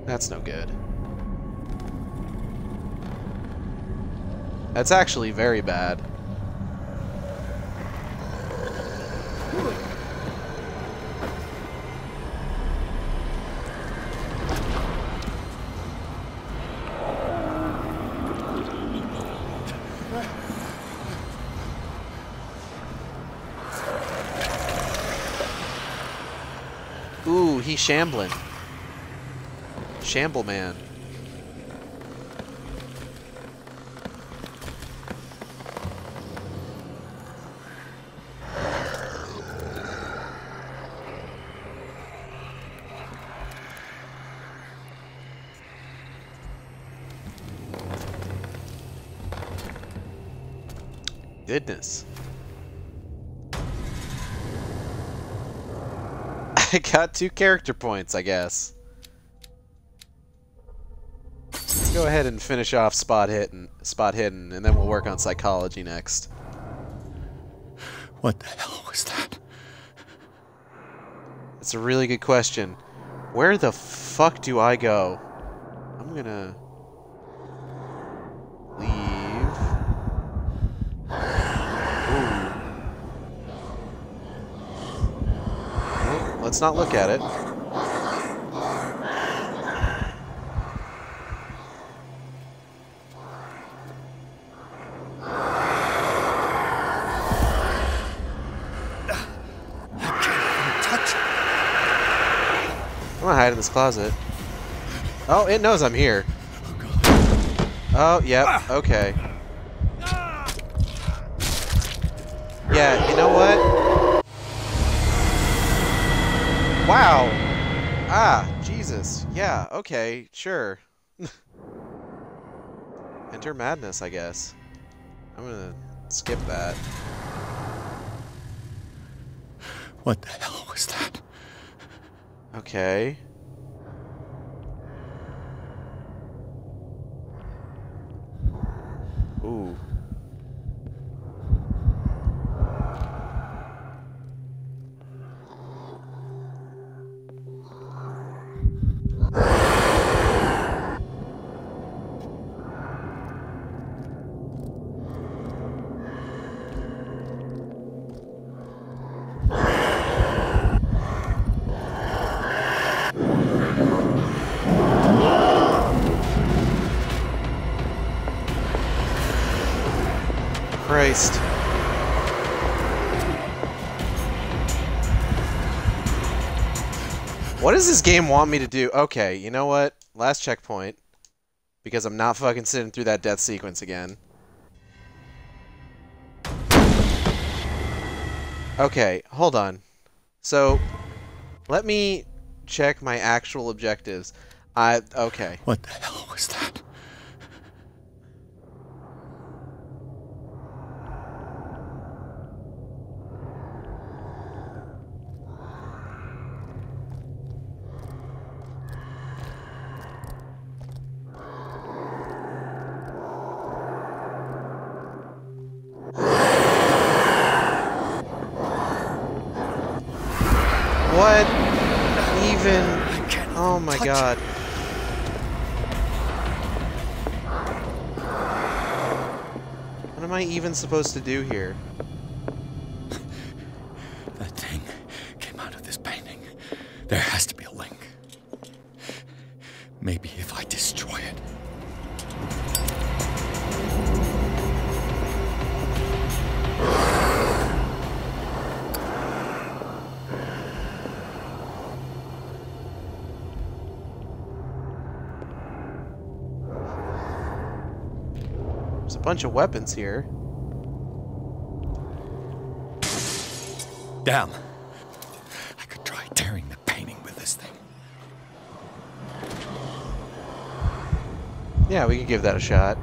That's no good. That's actually very bad. Ooh, he's shambling. Shamble man. Goodness. I got 2 character points, I guess. Let's go ahead and finish off spot hidden, and then we'll work on psychology next. What the hell was that? That's a really good question. Where the fuck do I go? I'm gonna leave. Ooh. Oh, let's not look at it. I'm gonna hide in this closet. Oh, it knows I'm here. Oh, yep, okay. Yeah, you know what? Wow! Ah, Jesus. Yeah, okay, sure. Enter madness, I guess. I'm gonna skip that. What the hell was that? Okay. Ooh. Christ. What does this game want me to do? Okay, you know what? Last checkpoint. Because I'm not fucking sitting through that death sequence again. Okay, hold on. So, let me check my actual objectives. Okay. What the hell was that? What even? Oh my god. What am I even supposed to do here? That thing came out of this painting. There has to be a link. Maybe if I destroy it. There's a bunch of weapons here. Damn. I could try tearing the painting with this thing. Yeah, we can give that a shot.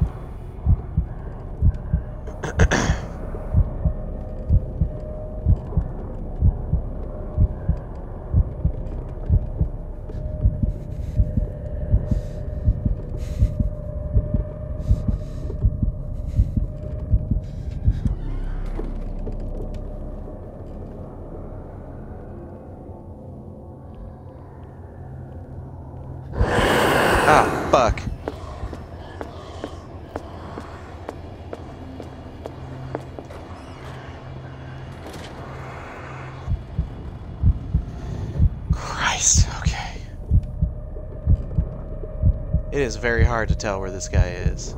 Ah, fuck. Christ, okay. It is very hard to tell where this guy is.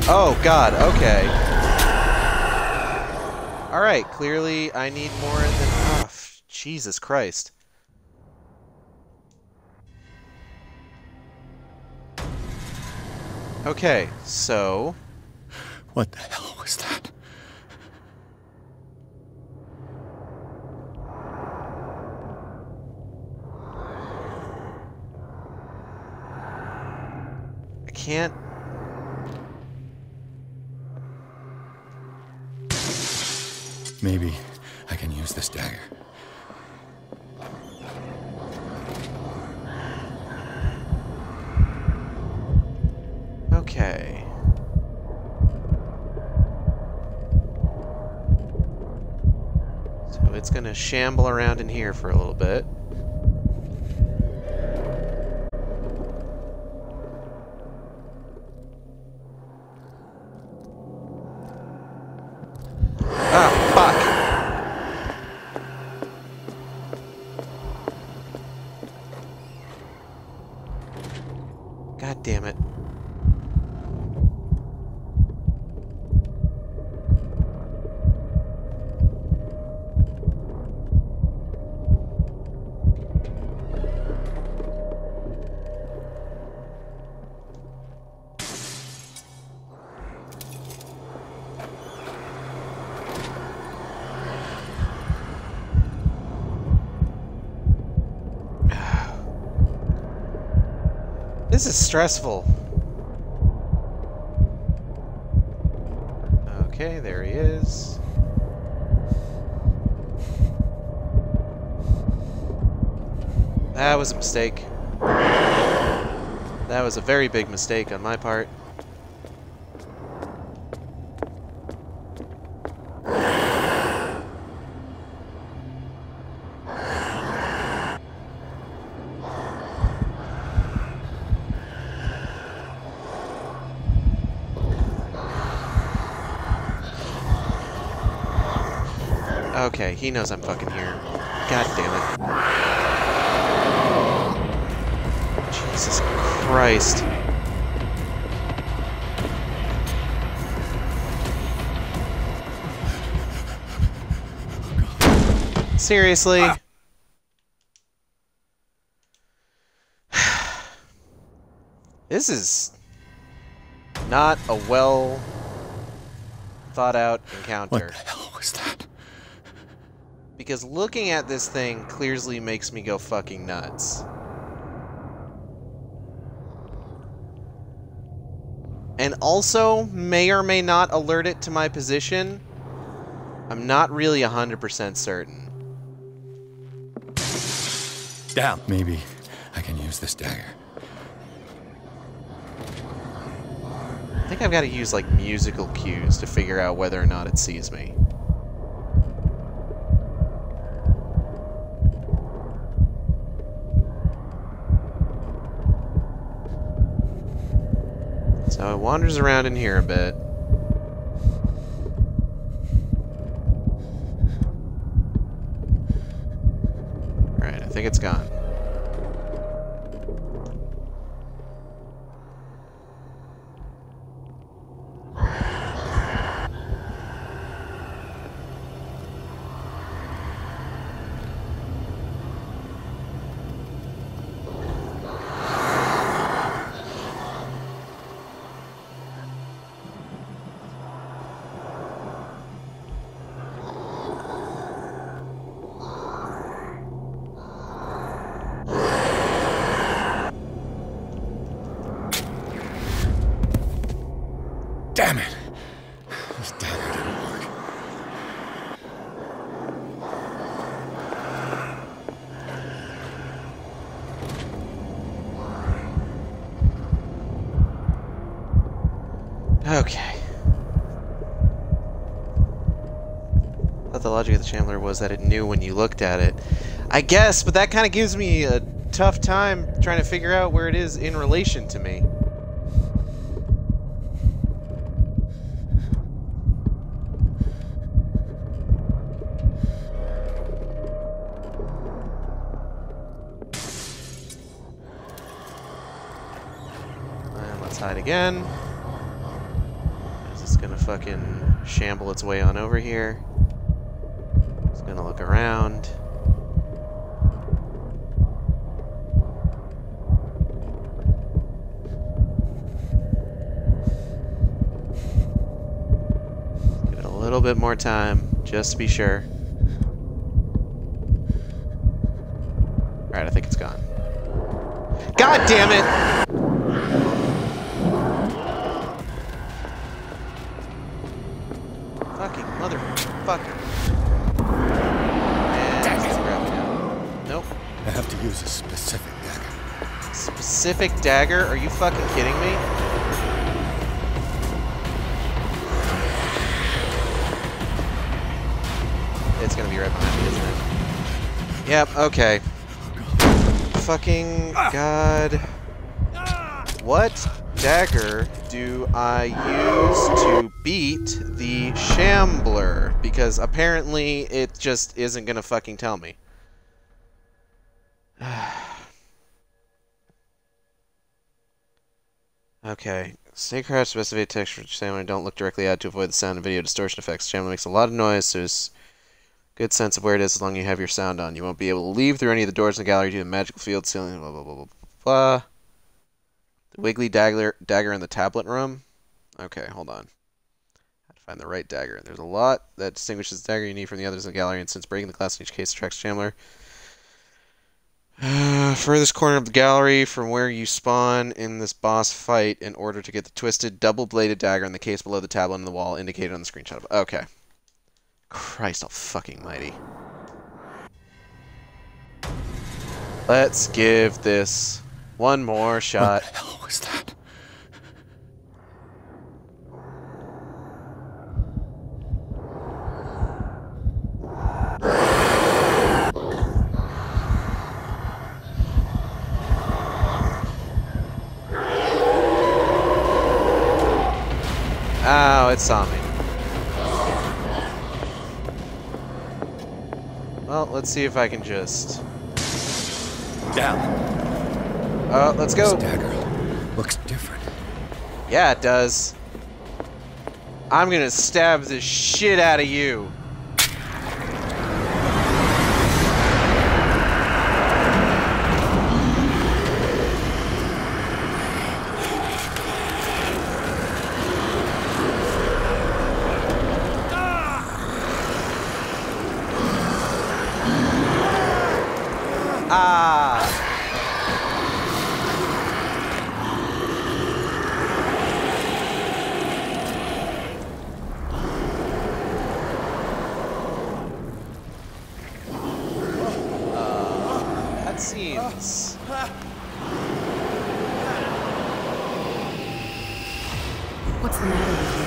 Oh god, okay. Alright, clearly I need more than... Oh, Jesus Christ. Okay, so... What the hell was that? I can't... Maybe I can use this dagger. Okay. So it's gonna shamble around in here for a little bit. Ah, fuck! God damn it. This is stressful. Okay, there he is. That was a mistake. That was a very big mistake on my part. Okay, he knows I'm fucking here. God damn it. Jesus Christ. Seriously? This is not a well thought out encounter. What the hell was that? Because looking at this thing clearly makes me go fucking nuts. And also may or may not alert it to my position. I'm not really 100% certain. Damn. Maybe I can use this dagger. I think I've got to use like musical cues to figure out whether or not it sees me. So it wanders around in here a bit. Alright, I think it's gone. Okay. I thought the logic of the Shambler was that it knew when you looked at it. I guess, but that kind of gives me a tough time trying to figure out where it is in relation to me. And let's hide again. Is this gonna fucking shamble its way on over here? It's gonna look around. Give it a little bit more time, just to be sure. Alright, I think it's gone. God damn it! Fucking motherfucker. And let's grab me down. Nope. I have to use a specific dagger. Specific dagger? Are you fucking kidding me? It's gonna be right behind me, isn't it? Yep, okay. Fucking God. What dagger do I use to beat the Shambler? Because apparently it just isn't gonna fucking tell me. Okay. Stay crouched, specify text for Shambler. Don't look directly at to avoid the sound and video distortion effects. Shambler makes a lot of noise, so there's good sense of where it is as long as you have your sound on. You won't be able to leave through any of the doors in the gallery due to the magical field ceiling, blah, blah, blah, blah, blah. The wiggly dagger in the tablet room? Okay, hold on. I have to find the right dagger. There's a lot that distinguishes the dagger you need from the others in the gallery, and since breaking the glass in each case attracts Shambler. Furthest corner of the gallery from where you spawn in this boss fight in order to get the twisted, double-bladed dagger in the case below the tablet on the wall indicated on the screenshot. Okay. Christ fucking mighty. Let's give this one more shot. What the hell was that? Oh, it saw me. Well, let's see if I can just... Down. Let's go. This dagger looks different. Yeah, it does. I'm gonna stab the shit out of you. Cutscenes. What's the matter with you?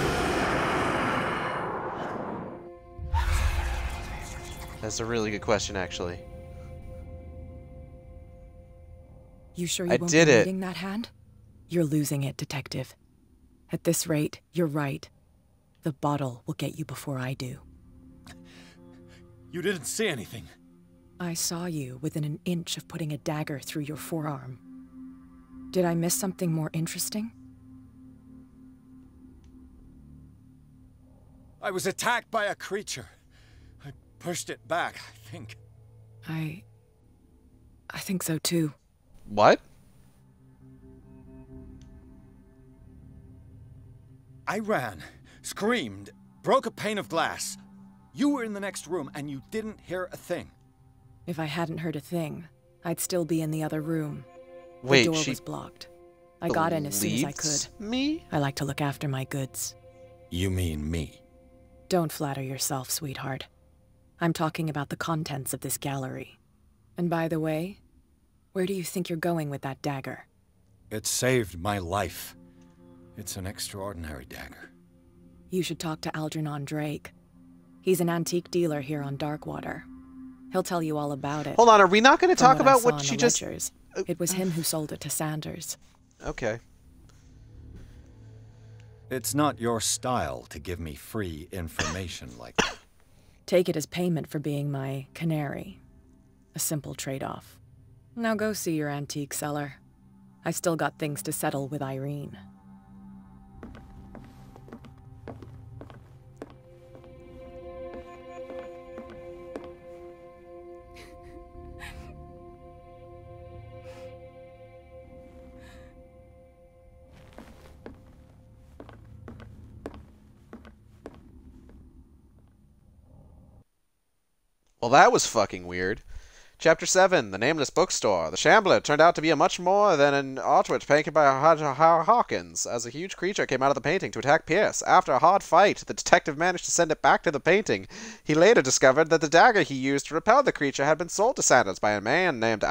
That's a really good question, actually. You sure you won't be reading that hand? You're losing it, Detective. At this rate, you're right. The bottle will get you before I do. You didn't see anything. I saw you within an inch of putting a dagger through your forearm. Did I miss something more interesting? I was attacked by a creature. I pushed it back, I think. I think so too. What? I ran, screamed, broke a pane of glass. You were in the next room and you didn't hear a thing. If I hadn't heard a thing, I'd still be in the other room. Wait, the door was blocked. I got in as soon as I could. Me? I like to look after my goods. You mean me? Don't flatter yourself, sweetheart. I'm talking about the contents of this gallery. And by the way, where do you think you're going with that dagger? It saved my life. It's an extraordinary dagger. You should talk to Algernon Drake. He's an antique dealer here on Darkwater. He'll tell you all about it. Hold on, are we not going to talk about what she she just... It was him who sold it to Sanders. Okay. It's not your style to give me free information like that. Take it as payment for being my canary. A simple trade-off. Now go see your antique seller. I still got things to settle with Irene. Well, that was fucking weird. Chapter 7, The Nameless Bookstore. The Shambler turned out to be much more than an artwork painted by Hawkins, as a huge creature came out of the painting to attack Pierce. After a hard fight, the detective managed to send it back to the painting. He later discovered that the dagger he used to repel the creature had been sold to Sanders by a man named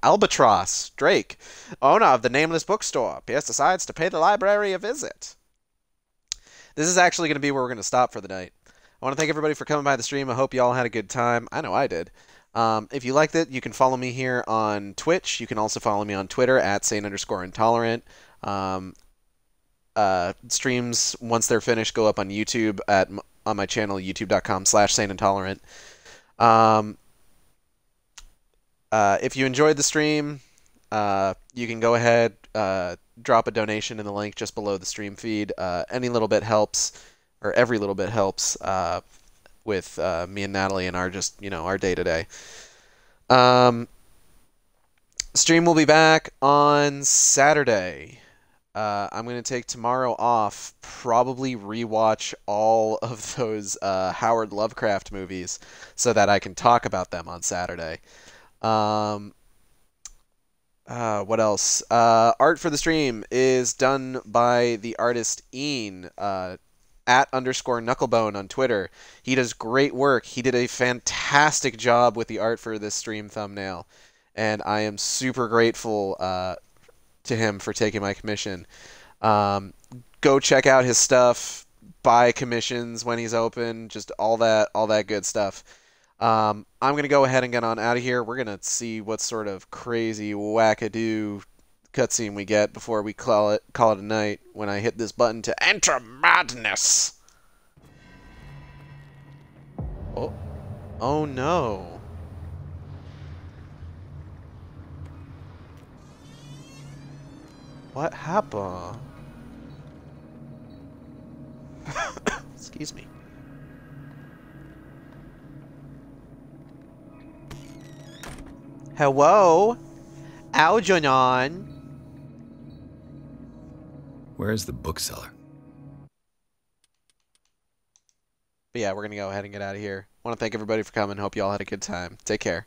Albatross Drake, owner of the Nameless Bookstore. Pierce decides to pay the library a visit. This is actually going to be where we're going to stop for the night. I want to thank everybody for coming by the stream. I hope you all had a good time. I know I did. If you liked it, you can follow me here on Twitch. You can also follow me on Twitter at @sane_intolerant. Streams, once they're finished, go up on YouTube on my channel, youtube.com/saneintolerant. If you enjoyed the stream, you can go ahead, drop a donation in the link just below the stream feed. Any little bit helps. Or every little bit helps with me and Natalie and our our day-to-day. Stream will be back on Saturday. I'm going to take tomorrow off, probably rewatch all of those Howard Lovecraft movies so that I can talk about them on Saturday. What else? Art for the stream is done by the artist Ian, @_Knucklebone on Twitter. He does great work. He did a fantastic job with the art for this stream thumbnail, and I am super grateful to him for taking my commission. Go check out his stuff, buy commissions when he's open, just all that good stuff. I'm gonna go ahead and get on out of here. We're gonna see what sort of crazy wackadoo cutscene we get before we call it a night when I hit this button to enter madness. Oh no. What happened? Excuse me. Hello? Algernon? Where's the bookseller? But yeah, we're going to go ahead and get out of here. I want to thank everybody for coming. Hope you all had a good time. Take care.